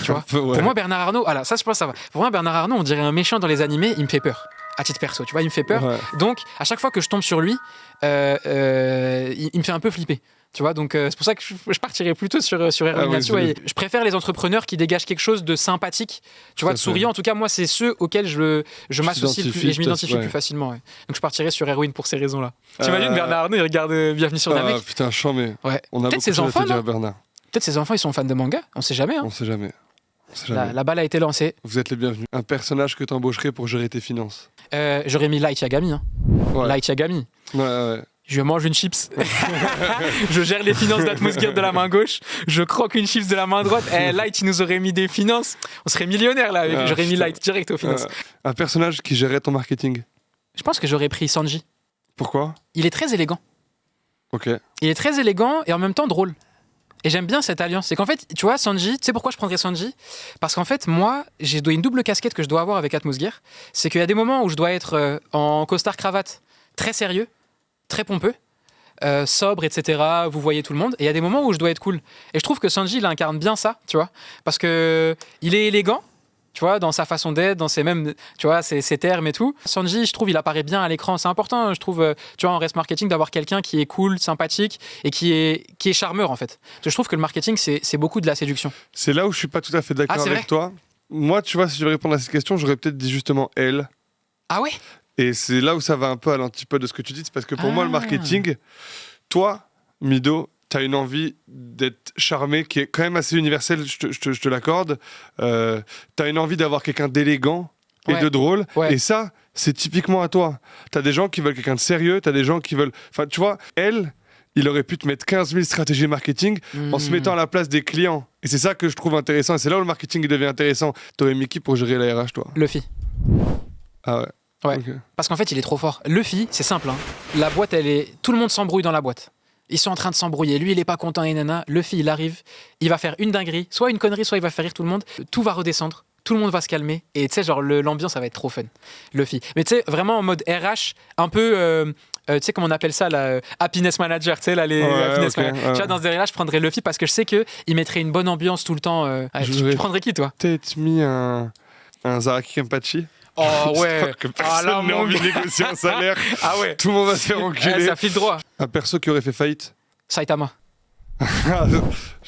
Tu vois. Ouais. Pour moi, Bernard Arnault, alors ça, je pense que ça va. Pour moi, Bernard Arnault, on dirait un méchant dans les animés, il me fait peur. À titre perso, tu vois, il me fait peur. Ouais. Donc, à chaque fois que je tombe sur lui, il me fait un peu flipper. Tu vois, donc c'est pour ça que je partirais plutôt sur Erwin là-dessus. oui. Je préfère les entrepreneurs qui dégagent quelque chose de sympathique, tu vois, de fait. souriant. En tout cas, moi, c'est ceux auxquels je m'associe t'identifies, plus et je m'identifie ouais. plus facilement. Ouais. Donc, je partirais sur Erwin pour ces raisons-là. T'imagines, Bernard Arnault, il regarde Bienvenue sur Ah Namek. putain, chambé. Ouais. On a Peut-être beaucoup ses de choses à enfants, te dire, non Bernard. Peut-être ses enfants, ils sont fans de manga. On sait jamais. Hein. On sait jamais. On sait jamais. La balle a été lancée. Vous êtes les bienvenus. Un personnage que t'embaucherais pour gérer tes finances. J'aurais mis Light Yagami. Hein. Ouais. Light Yagami. Ouais. Je mange une chips. Je gère les finances d'Atmos Gear de la main gauche. Je croque une chips de la main droite. Light, il nous aurait mis des finances. On serait millionnaire là. Ah, J'aurais mis putain. Light direct aux finances. Un personnage qui gérait ton marketing. Je pense que j'aurais pris Sanji. Pourquoi? Il est très élégant. Ok. Il est très élégant et en même temps drôle. Et j'aime bien cette alliance. C'est qu'en fait, tu vois, Sanji, tu sais pourquoi je prendrais Sanji ? Parce qu'en fait, moi, j'ai une double casquette que je dois avoir avec Atmos Gear. C'est qu'il y a des moments où je dois être en costard-cravate, très sérieux, très pompeux, sobre, etc. Vous voyez tout le monde. Et il y a des moments où je dois être cool. Et je trouve que Sanji, il incarne bien ça, tu vois. Parce que il est élégant, tu vois, dans sa façon d'être, dans ses mêmes, tu vois, ses termes et tout. Sanji, je trouve, il apparaît bien à l'écran. C'est important, je trouve, tu vois, en rest marketing, d'avoir quelqu'un qui est cool, sympathique et qui est charmeur, en fait. Parce que je trouve que le marketing, c'est beaucoup de la séduction. C'est là où je suis pas tout à fait d'accord Ah, c'est avec vrai toi. Moi, tu vois, si je devais répondre à cette question, j'aurais peut-être dit justement elle. Ah ouais ? Et c'est là où ça va un peu à l'antipode de ce que tu dis. C'est parce que pour moi, le Ah. marketing, toi, Mido, tu as une envie d'être charmé qui est quand même assez universelle, je te l'accorde. Tu as une envie d'avoir quelqu'un d'élégant et Ouais. de drôle. Ouais. Et ça, c'est typiquement à toi. Tu as des gens qui veulent quelqu'un de sérieux, tu as des gens qui veulent... Enfin, tu vois, elle, il aurait pu te mettre 15 000 stratégies marketing en se mettant à la place des clients. Et c'est ça que je trouve intéressant. Et c'est là où le marketing il devient intéressant. T'aurais mis qui pour gérer la RH, toi? Luffy. Ah ouais. Ouais. Ok. Parce qu'en fait, il est trop fort. Luffy, c'est simple. Hein. La boîte, tout le monde s'embrouille dans la boîte. Ils sont en train de s'embrouiller. Lui, il est pas content et nana. Luffy, il arrive. Il va faire une dinguerie, soit une connerie, soit il va faire rire tout le monde. Tout va redescendre. Tout le monde va se calmer. Et tu sais, genre, l'ambiance, ça va être trop fun. Luffy. Mais tu sais, vraiment en mode RH, un peu. Tu sais, comment on appelle ça, là, happiness manager. Tu sais, là, les happiness ok, manager. Tu vois, dans ce délire-là, je prendrais Luffy parce que je sais qu'il mettrait une bonne ambiance tout le temps. Tu prendrais qui, toi? Peut-être mis un Zaraki Kenpachi. Oh ouais. Que Ah, là, personne n'a mon envie de gars. négocier un salaire. Ah ouais. Tout le monde va se faire enculer. Ça file droit. Un perso qui aurait fait faillite. Saitama. Je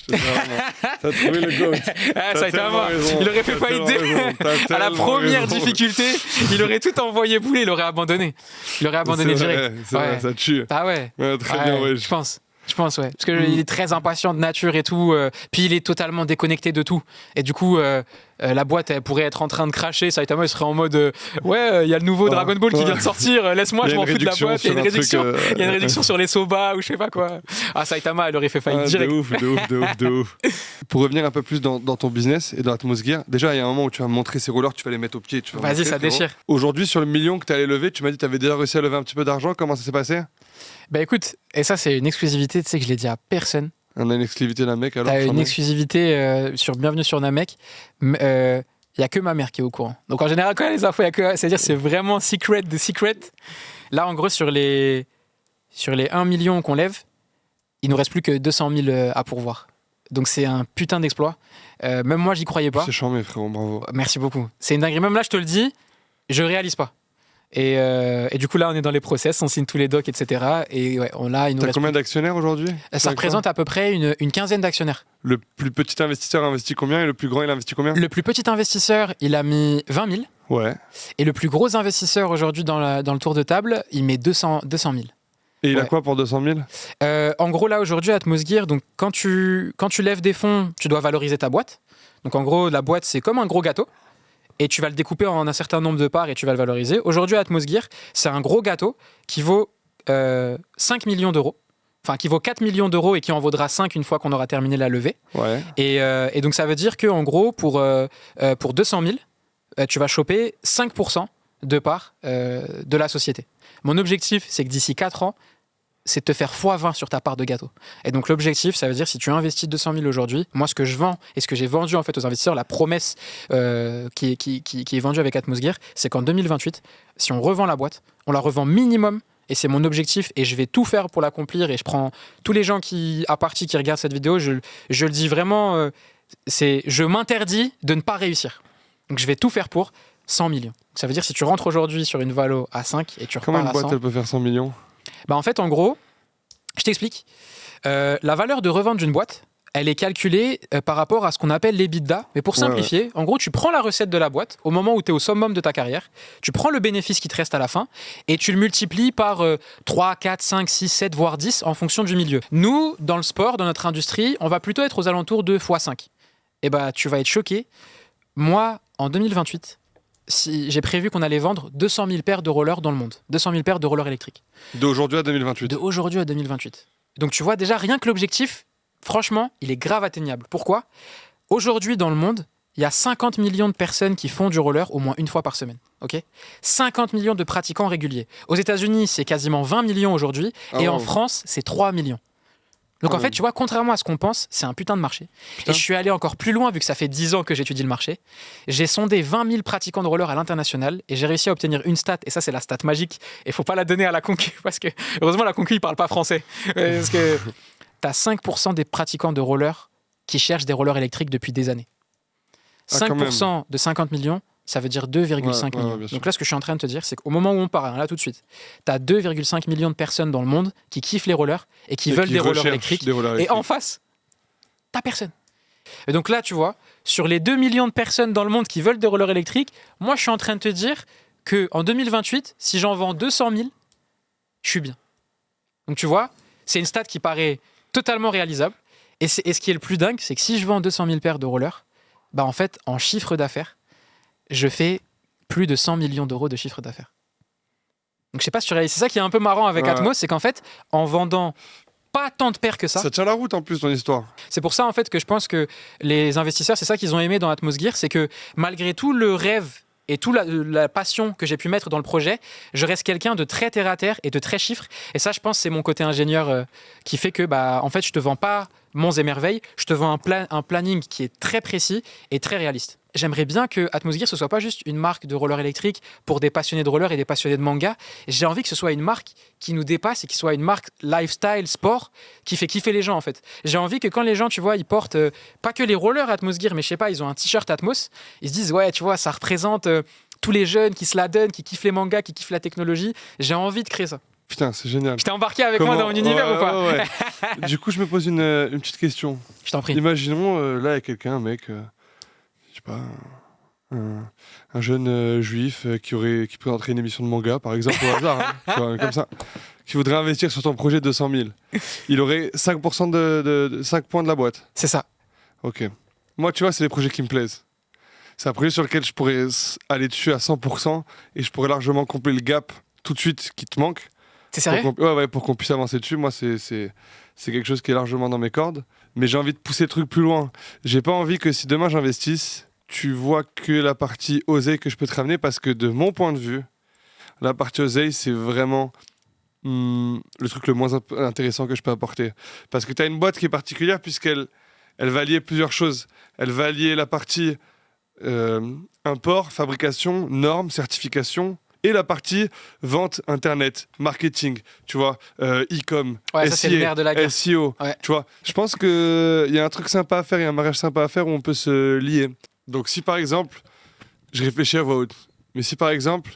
te dis vraiment, t'as trouvé le goat. T'as Saitama. tellement raison, Il aurait fait t'as faillite tellement raison, t'as à la tellement première raison. difficulté. Il aurait tout envoyé bouler, il aurait abandonné. Il aurait abandonné C'est vrai, direct. c'est vrai, Ouais. ça tue. Ah ouais. Ouais, très Ouais, bien, ouais. je pense. Ouais. Parce qu'il est très impatient de nature et tout. Puis il est totalement déconnecté de tout. Et du coup, la boîte, elle pourrait être en train de cracher. Saitama, il serait en mode ouais, il y a le nouveau Dragon Ball qui vient de sortir. Laisse-moi, Il y je a m'en une fous de la réduction boîte. Il y a sur une un truc, réduction. Il y a une réduction sur les soba ou je sais pas quoi. Ah, Saitama, elle aurait fait faillite Ah, direct. de ouf. Pour revenir un peu plus dans ton business et dans Atmos Gear, déjà, il y a un moment où tu vas me montrer ces rollers, tu vas les mettre au pied. Tu vas Vas-y, montrer, ça frérot. déchire. Aujourd'hui, sur le million que tu allais lever, tu m'as dit que tu avais déjà réussi à lever un petit peu d'argent. Comment ça s'est passé? Bah écoute, et ça c'est une exclusivité, tu sais que je l'ai dit à personne. On a une exclusivité d'un mec alors. T'as une j'en ai. exclusivité sur Bienvenue sur Namek. Il y a que ma mère qui est au courant. Donc en général, quand il y a les infos, c'est-à-dire c'est vraiment secret de secret. Là, en gros, sur les 1 million qu'on lève, il nous reste plus que 200 000 à pourvoir. Donc c'est un putain d'exploit. Même moi, j'y croyais pas. C'est chiant, mes frérot, bravo. Merci beaucoup. C'est une dinguerie. Même là, je te le dis, je réalise pas. Et du coup, là, on est dans les process, on signe tous les docs, etc. Et ouais, il nous T'as reste combien d'actionnaires aujourd'hui? ça représente à peu près une quinzaine d'actionnaires. Le plus petit investisseur a investi combien et le plus grand il a investi combien? Le plus petit investisseur, il a mis 20 000. Ouais. Et le plus gros investisseur aujourd'hui dans le tour de table, il met 200 000. Et il a Ouais. quoi pour 200 000? En gros, là, aujourd'hui, Atmosgear, donc, quand tu lèves des fonds, tu dois valoriser ta boîte. Donc, en gros, la boîte, c'est comme un gros gâteau. Et tu vas le découper en un certain nombre de parts et tu vas le valoriser. Aujourd'hui, Atmosgear, c'est un gros gâteau qui vaut 5 millions d'euros. Enfin, qui vaut 4 millions d'euros et qui en vaudra 5 une fois qu'on aura terminé la levée. Ouais. Et donc, ça veut dire qu'en gros, pour 200 000, tu vas choper 5% de parts de la société. Mon objectif, c'est que d'ici 4 ans, c'est de te faire x20 sur ta part de gâteau. Et donc l'objectif, ça veut dire si tu investis 200 000 aujourd'hui, moi ce que je vends et ce que j'ai vendu en fait aux investisseurs, la promesse qui est vendue avec Atmosgear, c'est qu'en 2028, si on revend la boîte, on la revend minimum, et c'est mon objectif et je vais tout faire pour l'accomplir, et je prends tous les gens qui regardent cette vidéo, je le dis vraiment, je m'interdis de ne pas réussir. Donc je vais tout faire pour 100 millions. Ça veut dire si tu rentres aujourd'hui sur une valo à 5 et tu Comment repars une à boîte 100, elle peut faire 100 millions? bah en fait, en gros, je t'explique. La valeur de revente d'une boîte, elle est calculée par rapport à ce qu'on appelle l'EBITDA. Mais pour simplifier, en gros, tu prends la recette de la boîte au moment où tu es au summum de ta carrière, tu prends le bénéfice qui te reste à la fin et tu le multiplies par 3, 4, 5, 6, 7, voire 10 en fonction du milieu. Nous, dans le sport, dans notre industrie, on va plutôt être aux alentours de x5. Et bah, tu vas être choqué. Moi, en 2028, j'ai prévu qu'on allait vendre 200 000 paires de rollers dans le monde. 200 000 paires de rollers électriques. D'aujourd'hui à 2028. De aujourd'hui à 2028. Donc tu vois, déjà, rien que l'objectif, franchement, il est grave atteignable. Pourquoi ? Aujourd'hui, dans le monde, il y a 50 millions de personnes qui font du roller au moins une fois par semaine. Okay ? 50 millions de pratiquants réguliers. Aux États-Unis, c'est quasiment 20 millions aujourd'hui. Et en France, c'est 3 millions. Donc en fait, tu vois, contrairement à ce qu'on pense, c'est un putain de marché. Putain. Et je suis allé encore plus loin, vu que ça fait 10 ans que j'étudie le marché. J'ai sondé 20 000 pratiquants de roller à l'international et j'ai réussi à obtenir une stat. Et ça, c'est la stat magique. Et il faut pas la donner à la concu, parce que heureusement, la concu, il parle pas français. Parce que tu as 5% des pratiquants de roller qui cherchent des rollers électriques depuis des années. Ah, quand 5% de 50 millions, ça veut dire 2,5 millions. bien sûr. Donc là, ce que je suis en train de te dire, c'est qu'au moment où on parle, là tout de suite, tu as 2,5 millions de personnes dans le monde qui kiffent les rollers et qui veulent des rollers recherchent électriques. des rollers Et électriques. en face, t'as personne. Et donc là, tu vois, sur les 2 millions de personnes dans le monde qui veulent des rollers électriques, moi, je suis en train de te dire qu'en 2028, si j'en vends 200 000, je suis bien. Donc tu vois, c'est une stat qui paraît totalement réalisable. Et ce qui est le plus dingue, c'est que si je vends 200 000 paires de rollers, bah en fait, en chiffre d'affaires, je fais plus de 100 millions d'euros de chiffre d'affaires. Donc je sais pas si tu réalises. C'est ça qui est un peu marrant avec Ouais. Atmos, c'est qu'en fait, en vendant pas tant de paires que ça, Ça tient la route en plus ton histoire. c'est pour ça en fait que je pense que les investisseurs, c'est ça qu'ils ont aimé dans Atmosgear, c'est que malgré tout le rêve et toute la passion que j'ai pu mettre dans le projet, je reste quelqu'un de très terre à terre et de très chiffre. Et ça, je pense, c'est mon côté ingénieur qui fait que, bah, en fait, je te vends pas monts et merveilles, je te vends un planning qui est très précis et très réaliste. J'aimerais bien que Atmosgear, ce soit pas juste une marque de roller électrique pour des passionnés de roller et des passionnés de manga. J'ai envie que ce soit une marque qui nous dépasse et qui soit une marque lifestyle, sport, qui fait kiffer les gens en fait. J'ai envie que quand les gens, tu vois, ils portent pas que les rollers Atmosgear, mais je sais pas, ils ont un t-shirt Atmos, ils se disent ouais, tu vois, ça représente tous les jeunes qui se la donnent, qui kiffent les mangas, qui kiffent la technologie. J'ai envie de créer ça. Putain, c'est génial. Je t'ai embarqué avec moi dans mon univers ou pas? Ouais. Du coup, je me pose une petite question. Je t'en prie. Imaginons, là, il y a quelqu'un, un mec, je sais pas, un jeune juif qui présenterait une émission de manga, par exemple, au hasard, hein, tu vois, comme ça, qui voudrait investir sur ton projet de 200 000. Il aurait 5% de 5 points de la boîte. C'est ça. Ok. Moi, tu vois, c'est des projets qui me plaisent. C'est un projet sur lequel je pourrais aller dessus à 100% et je pourrais largement combler le gap tout de suite qui te manque. C'est sérieux? Pour qu'on puisse avancer dessus. Moi, c'est quelque chose qui est largement dans mes cordes. Mais j'ai envie de pousser le truc plus loin. J'ai pas envie que si demain j'investisse, tu vois que la partie oseille que je peux te ramener, parce que de mon point de vue, la partie oseille, c'est vraiment le truc le moins intéressant que je peux apporter. Parce que tu as une boîte qui est particulière puisqu'elle va lier plusieurs choses. Elle va lier la partie import, fabrication, normes, certification, et la partie vente internet, marketing, tu vois, e-com, Ouais, ça, c'est le nerf de la guerre. SEO, Ouais. tu vois. Je pense qu'il y a un truc sympa à faire, il y a un mariage sympa à faire où on peut se lier. Donc si par exemple, je réfléchis à voix haute, mais si par exemple,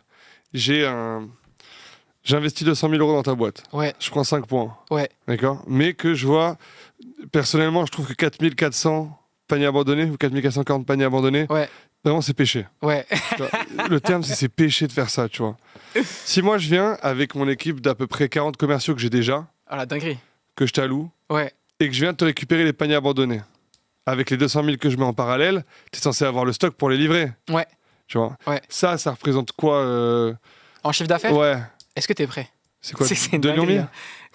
j'investis 200 000 euros dans ta boîte, Ouais, je prends 5 points, ouais. d'accord, mais que je vois, personnellement, je trouve que 4400 paniers abandonnés ou 4440 paniers abandonnés, Ouais. vraiment c'est péché. Ouais. Tu vois, le terme, c'est péché de faire ça, tu vois. Si moi je viens avec mon équipe d'à peu près 40 commerciaux que j'ai déjà, Ah la dinguerie. que je t'alloue, Ouais. et que je viens de te récupérer les paniers abandonnés, avec les 200 000 que je mets en parallèle, tu es censé avoir le stock pour les livrer. Ouais. Tu vois. Ouais. Ça représente quoi En chiffre d'affaires, Ouais. est-ce que t'es prêt? C'est quoi C'est une 2 millions dinguerie, mille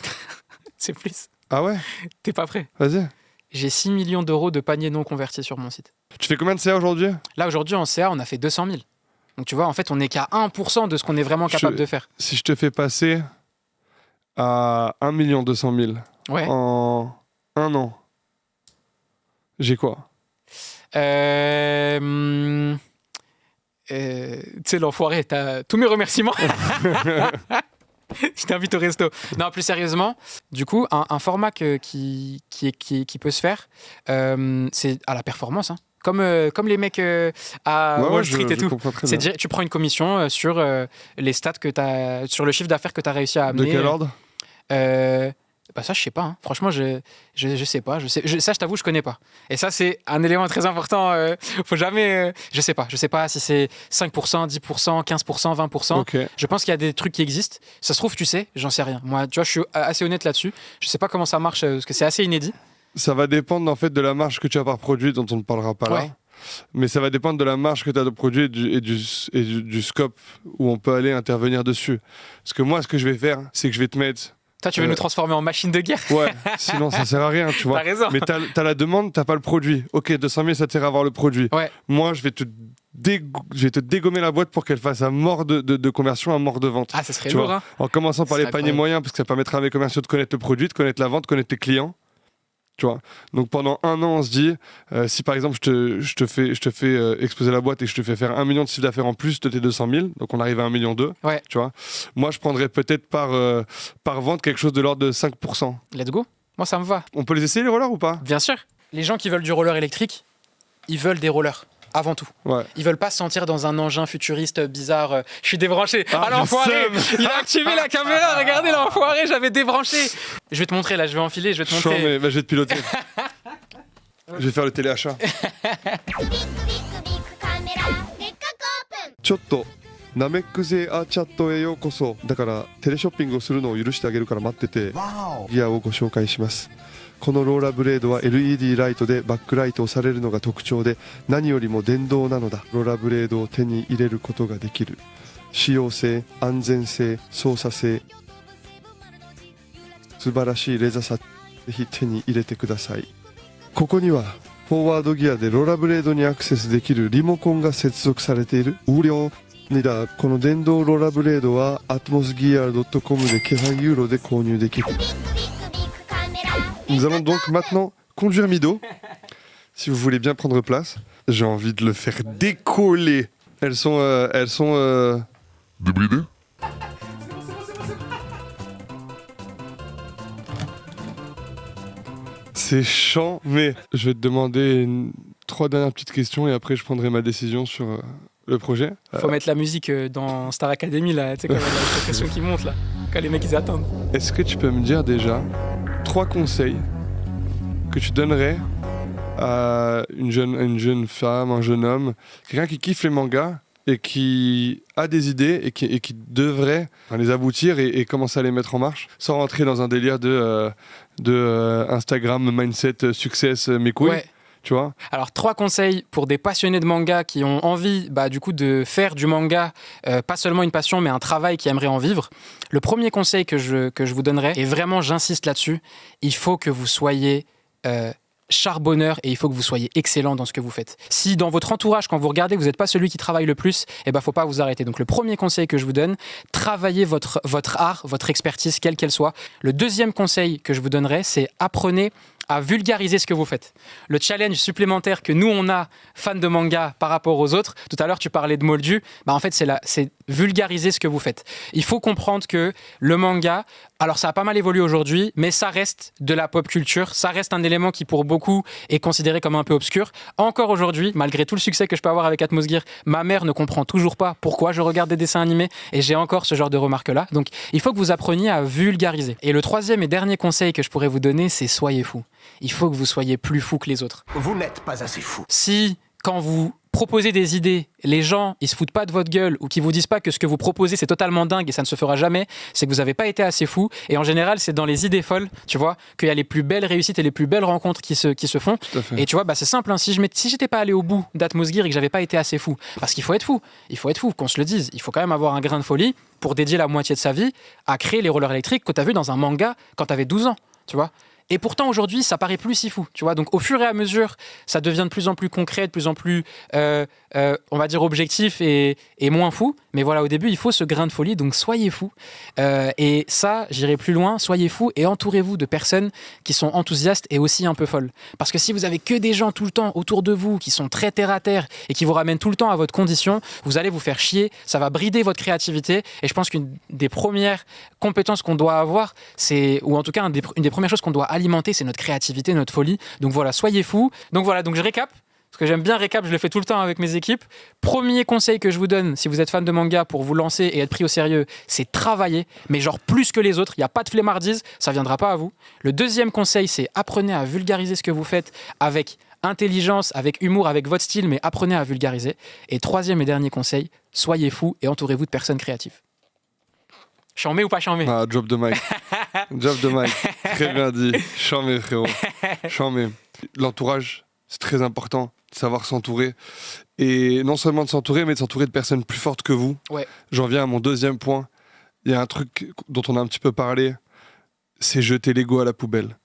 hein. C'est plus. Ah ouais. T'es pas prêt? Vas-y. J'ai 6 millions d'euros de paniers non convertis sur mon site. Tu fais combien de CA aujourd'hui? Là, aujourd'hui, en CA, on a fait 200 000. Donc, tu vois, en fait, on n'est qu'à 1% de ce qu'on est vraiment capable de faire. Si je te fais passer à 1 200 000 Ouais. en 1 an, j'ai quoi? Tu sais, l'enfoiré, t'as tous mes remerciements. Je t'invite au resto. Non, plus sérieusement, du coup, un format qui peut se faire, c'est à la performance. Hein. Comme les mecs à Ouais, Wall Street et je tout. comprends très C'est bien. dire, tu prends une commission sur les stats que t'as, sur le chiffre d'affaires que tu as réussi à De amener. quel ordre? Bah ça, je sais pas. Hein. Franchement, je sais pas. Ça, je t'avoue, je connais pas. Et ça, c'est un élément très important. Faut jamais. Je sais pas. Je sais pas si c'est 5%, 10%, 15%, 20%. Ok. Je pense qu'il y a des trucs qui existent. Ça se trouve, tu sais, j'en sais rien. Moi, tu vois, je suis assez honnête là-dessus. Je sais pas comment ça marche parce que c'est assez inédit. Ça va dépendre en fait de la marge que tu as par produit dont on ne parlera pas là. Ouais. Mais ça va dépendre de la marge que tu as de produit et du scope où on peut aller intervenir dessus. Parce que moi, ce que je vais faire, c'est que je vais te mettre... Toi, tu veux nous transformer en machine de guerre? Ouais, sinon ça sert à rien, tu vois. T'as raison. Mais t'as la demande, t'as pas le produit. Ok, 200 000, ça te sert à avoir le produit. Ouais. Moi, je vais te dégommer la boîte pour qu'elle fasse un mort de conversion, un mort de vente. Ah, ça serait Tu lourd, vois. hein. En commençant par C'est les paniers incroyable. moyens, parce que ça permettra à mes commerciaux de connaître le produit, de connaître la vente, de connaître les clients. Tu vois. Donc pendant 1 an, on se dit, si par exemple je te fais exploser la boîte et que je te fais faire 1 million de chiffre d'affaires en plus de tes 200 000, donc on arrive à 1,2 million, Ouais. tu vois. Moi, je prendrais peut-être par vente quelque chose de l'ordre de 5%. Let's go. Moi, ça me va. On peut les essayer les rollers ou pas? Bien sûr. Les gens qui veulent du roller électrique, ils veulent des rollers. Avant tout. Ouais. Ils veulent pas se sentir dans un engin futuriste bizarre. Je suis débranché. Ah, Ah, l'enfoiré. le seum. Il a activé la caméra. Regardez l'enfoiré. J'avais débranché. Je vais te montrer là. Je vais enfiler. Je vais te Chaud, montrer. mais bah, je vais te piloter. Je vais faire le téléachat. ちょっとナメック星アーチャットへようこそ。だからテレショッピングをするのを許してあげるから待ってて、ギアをご紹介します。このローラブレードは LED ライトでバックライトをされるのが特徴で、何よりも電動なのだ。ローラブレードを手に入れることができる。使用性、安全性、操作性、素晴らしいレザーさ、ぜひ手に入れてください。ここにはフォーワードギアでローラブレードにアクセスできるリモコンが接続されている。無料だ。この電動ローラブレードは atmosgear.com で気配ユーロで購入できる。Nous allons donc maintenant conduire Mido. Si vous voulez bien prendre place, j'ai envie de le faire décoller. Elles sont débridées. C'est chiant, mais je vais te demander 3 dernières petites questions et après je prendrai ma décision sur le projet. Faut mettre la musique dans Star Academy là. Tu sais quand il y a la pression qui monte là. Quand les mecs ils attendent. Est-ce que tu peux me dire déjà 3 conseils que tu donnerais à une jeune femme, un jeune homme, quelqu'un qui kiffe les mangas et qui a des idées et qui devrait les aboutir et commencer à les mettre en marche sans rentrer dans un délire de Instagram, mindset, success, mes couilles, Ouais. tu vois. Alors 3 conseils pour des passionnés de manga qui ont envie du coup de faire du manga, pas seulement une passion mais un travail qui aimerait en vivre. Le premier conseil que je vous donnerais, et vraiment j'insiste là-dessus, il faut que vous soyez charbonneur et il faut que vous soyez excellent dans ce que vous faites. Si dans votre entourage, quand vous regardez, vous n'êtes pas celui qui travaille le plus, faut pas vous arrêter. Donc le premier conseil que je vous donne, travaillez votre art, votre expertise, quelle qu'elle soit. Le deuxième conseil que je vous donnerai, c'est apprenez à vulgariser ce que vous faites. Le challenge supplémentaire que nous, on a, fans de manga, par rapport aux autres, tout à l'heure, tu parlais de Moldu, en fait, c'est vulgariser ce que vous faites. Il faut comprendre que le manga, alors ça a pas mal évolué aujourd'hui, mais ça reste de la pop culture, ça reste un élément qui, pour beaucoup, est considéré comme un peu obscur. Encore aujourd'hui, malgré tout le succès que je peux avoir avec Atmosgear, ma mère ne comprend toujours pas pourquoi je regarde des dessins animés et j'ai encore ce genre de remarques-là. Donc, il faut que vous appreniez à vulgariser. Et le troisième et dernier conseil que je pourrais vous donner, c'est soyez fous. Il faut que vous soyez plus fou que les autres. Vous n'êtes pas assez fou. Si, quand vous proposez des idées, les gens, ils se foutent pas de votre gueule ou qu'ils vous disent pas que ce que vous proposez, c'est totalement dingue et ça ne se fera jamais, c'est que vous n'avez pas été assez fou. Et en général, c'est dans les idées folles, tu vois, qu'il y a les plus belles réussites et les plus belles rencontres qui se font. Et tu vois, c'est simple, hein, si j'étais pas allé au bout d'Atmosgear et que j'avais pas été assez fou, parce qu'il faut être fou, qu'on se le dise, il faut quand même avoir un grain de folie pour dédier la moitié de sa vie à créer les rollers électriques que tu as vu dans un manga quand tu avais 12 ans, tu vois. Et pourtant, aujourd'hui, ça paraît plus si fou, tu vois. Donc, au fur et à mesure, ça devient de plus en plus concret, de plus en plus, on va dire, objectif et moins fou. Mais voilà, au début, il faut ce grain de folie, donc soyez fous. Et ça, j'irai plus loin, soyez fous et entourez-vous de personnes qui sont enthousiastes et aussi un peu folles. Parce que si vous avez que des gens tout le temps autour de vous qui sont très terre-à-terre et qui vous ramènent tout le temps à votre condition, vous allez vous faire chier, ça va brider votre créativité. Et je pense qu'une des premières compétences qu'on doit avoir, ou en tout cas, une des premières choses qu'on doit alimenter, c'est notre créativité, notre folie. Donc voilà, soyez fous. Donc voilà, donc je récap. Parce que j'aime bien récap, je le fais tout le temps avec mes équipes. Premier conseil que je vous donne, si vous êtes fan de manga, pour vous lancer et être pris au sérieux, c'est travailler, mais genre plus que les autres. Il n'y a pas de flemmardise, ça ne viendra pas à vous. Le deuxième conseil, c'est apprenez à vulgariser ce que vous faites avec intelligence, avec humour, avec votre style, mais apprenez à vulgariser. Et troisième et dernier conseil, soyez fous et entourez-vous de personnes créatives. Chambé ou pas chambé? Ah, drop de mic. Drop de mic. Très bien dit. Chambé, frérot. Chambé. L'entourage, c'est très important de savoir s'entourer. Et non seulement de s'entourer, mais de s'entourer de personnes plus fortes que vous. Ouais. J'en viens à mon deuxième point. Il y a un truc dont on a un petit peu parlé, c'est jeter l'ego à la poubelle.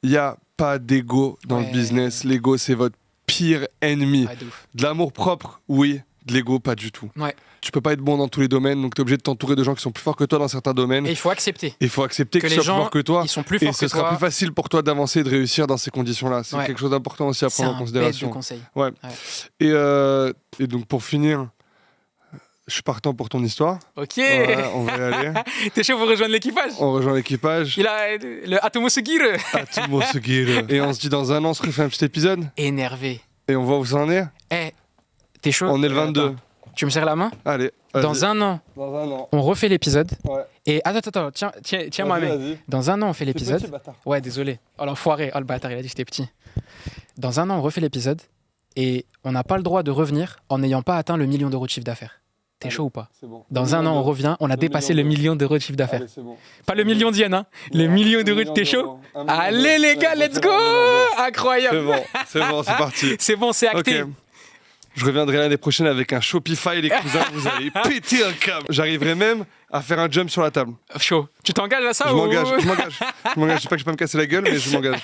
Il n'y a pas d'ego dans le business. L'ego, c'est votre pire ennemi. Ouais, de l'amour propre, oui. De l'ego, pas du tout. Ouais. Tu peux pas être bon dans tous les domaines, donc tu es obligé de t'entourer de gens qui sont plus forts que toi dans certains domaines. Et il faut accepter. Il faut accepter que qu'ils les soient gens, plus forts que toi. Ils sont plus forts et que ce sera toi. plus facile pour toi d'avancer et de réussir dans ces conditions-là. C'est quelque chose d'important aussi à prendre en considération. C'est un conseil. Ouais. Et donc pour finir, je suis partant pour ton histoire. Ok. Ouais, on va y aller. T'es chaud pour rejoindre l'équipage? On rejoint l'équipage. Il a le Atmosgear. Et on se dit dans un an, on se refait un petit épisode. Énervé. Et on voit où ça en est. T'es chaud? On est le 22. Attends. Tu me serres la main? Allez. Vas-y. Dans un an, on refait l'épisode. Ouais. Et attends, tiens moi, mec. Dans un an, on fait l'épisode. Ouais, désolé. Oh, l'enfoiré. Oh, le bâtard, il a dit que j'étais petit. Dans un an, on refait l'épisode. Et on n'a pas le droit de revenir en n'ayant pas atteint le 1 million d'euros de chiffre d'affaires. T'es chaud ou pas? Bon. Dans un an, on revient. On a dépassé le 1 million d'euros de chiffre d'affaires. Allez, bon. Pas le million d'yens, hein. Le million d'euros. T'es chaud? Allez, les gars, let's go! Incroyable. C'est c'est parti. C'est bon, c'est acté. Okay. Je reviendrai l'année prochaine avec un Shopify, les cousins, vous allez péter un câble. J'arriverai même à faire un jump sur la table. Chaud. Tu t'engages à ça? Je m'engage. Je sais pas que je peux me casser la gueule, mais je m'engage.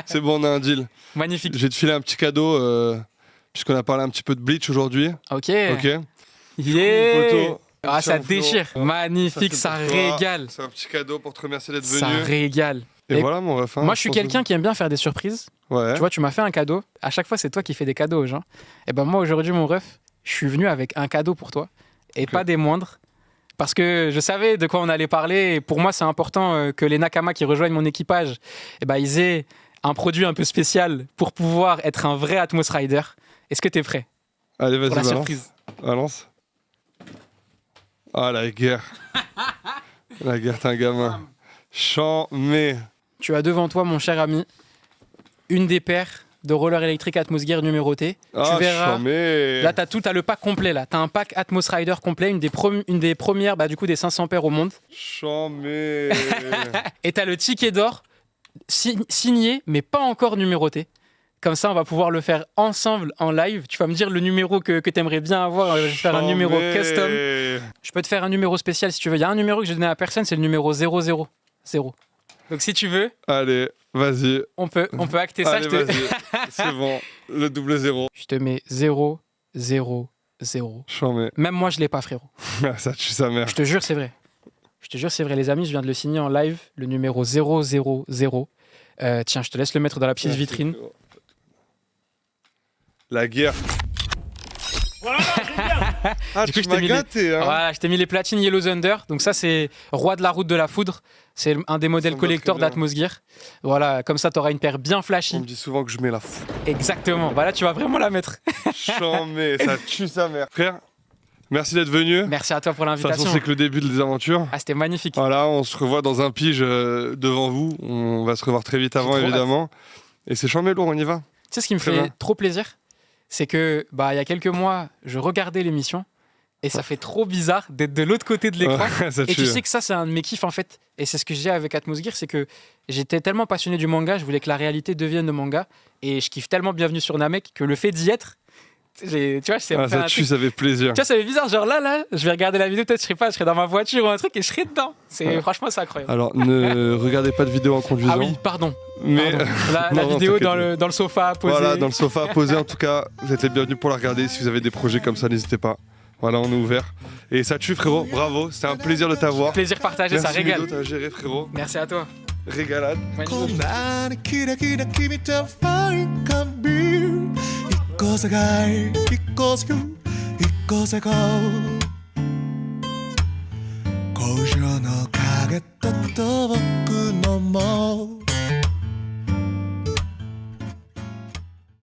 C'est bon, on a un deal. Magnifique. Je vais te filer un petit cadeau, puisqu'on a parlé un petit peu de Bleach aujourd'hui. Ok. Yeah. Ah, ça déchire. Ouais. Magnifique, ça régale. C'est un petit cadeau pour te remercier d'être venu. Ça régale. Et voilà, mon ref. Moi, je suis quelqu'un qui aime bien faire des surprises. Ouais. Tu vois, tu m'as fait un cadeau. À chaque fois, c'est toi qui fais des cadeaux aux gens. Et ben moi, aujourd'hui, mon ref, je suis venu avec un cadeau pour toi. Et pas des moindres. Parce que je savais de quoi on allait parler. Et pour moi, c'est important que les Nakama qui rejoignent mon équipage, ils aient un produit un peu spécial pour pouvoir être un vrai Atmos Rider. Est-ce que tu es prêt? Allez, vas-y, pour la surprise. Balance. Ah, la guerre. La guerre, t'es un gamin. Chambé. Tu as devant toi, mon cher ami, une des paires de rollers électriques Atmosgear numérotées. Tu verras. Chambé. Là, t'as le pack complet. Là, t'as un pack Atmos Rider complet, une des premières, du coup, des 500 paires au monde. Chambé. Et t'as le ticket d'or signé, mais pas encore numéroté. Comme ça, on va pouvoir le faire ensemble en live. Tu vas me dire le numéro que t'aimerais bien avoir. Je vais faire un numéro custom. Je peux te faire un numéro spécial si tu veux. Il y a un numéro que j'ai donné à personne, c'est le numéro 000. Donc si tu veux, Allez, vas-y. on peut acter ça. Allez, vas-y. C'est bon. Le double 0. Je te mets 0, 0, 0. J'en mets. Même moi, je l'ai pas, frérot. Ça tue sa mère. Je te jure, c'est vrai. Je te jure, c'est vrai, les amis. Je viens de le signer en live, le numéro 000. Tiens, je te laisse le mettre dans la petite vitrine. La guerre. Ah, Du coup, tu je t'ai m'as mis gâté, hein. Voilà, je t'ai mis les platines Yellow Thunder. Donc ça, c'est Roi de la route de la foudre. C'est un des modèles Ça me va collector très bien. d'Atmos Gear. Voilà, comme ça, t'auras une paire bien On flashy. me dit souvent que je mets la fou. Exactement. Voilà, tu vas vraiment la mettre. J'en mets, ça tue sa mère. Frère, merci d'être venu. Merci à toi pour De toute façon, l'invitation. c'est que le début des aventures. Ah, c'était magnifique. Voilà, on se revoit dans un pige devant vous. On va se revoir très vite avant, trop évidemment. Et c'est chambé lourd, on y va. Tu sais ce qui me Très fait bien. trop plaisir, c'est que il y a quelques mois, je regardais l'émission et ça fait trop bizarre d'être de l'autre côté de l'écran. Ouais, ça Et tue. tu sais que ça, c'est un de mes kiffs en fait. Et c'est ce que j'ai avec Atmos Gear, c'est que j'étais tellement passionné du manga, je voulais que la réalité devienne le manga. Et je kiffe tellement Bienvenue sur Namek que le fait d'y être, tu vois, c'est Ah, ça tue, ça fait plaisir. Tu vois, ça fait bizarre. Genre là, je vais regarder la vidéo, peut-être je serai dans ma voiture ou un truc et je serai dedans. Franchement, c'est incroyable. Alors, ne regardez pas de vidéo en conduisant. Ah oui, pardon. Mais Pardon. La Non, vidéo t'inquiète. dans le sofa posé. voilà, dans le sofa posé, en tout cas, vous êtes les bienvenus pour la regarder. Si vous avez des projets comme ça, n'hésitez pas. Voilà, on est ouvert. Et ça tue, frérot. Bravo, c'était un plaisir de t'avoir. Plaisir partagé, ça Merci, régale. Ludo, t'as géré, frérot. Merci à toi. Régalade. こんなにキラキラ君とファンカンビュー一個世界一個世界一個世界工場の影と僕のも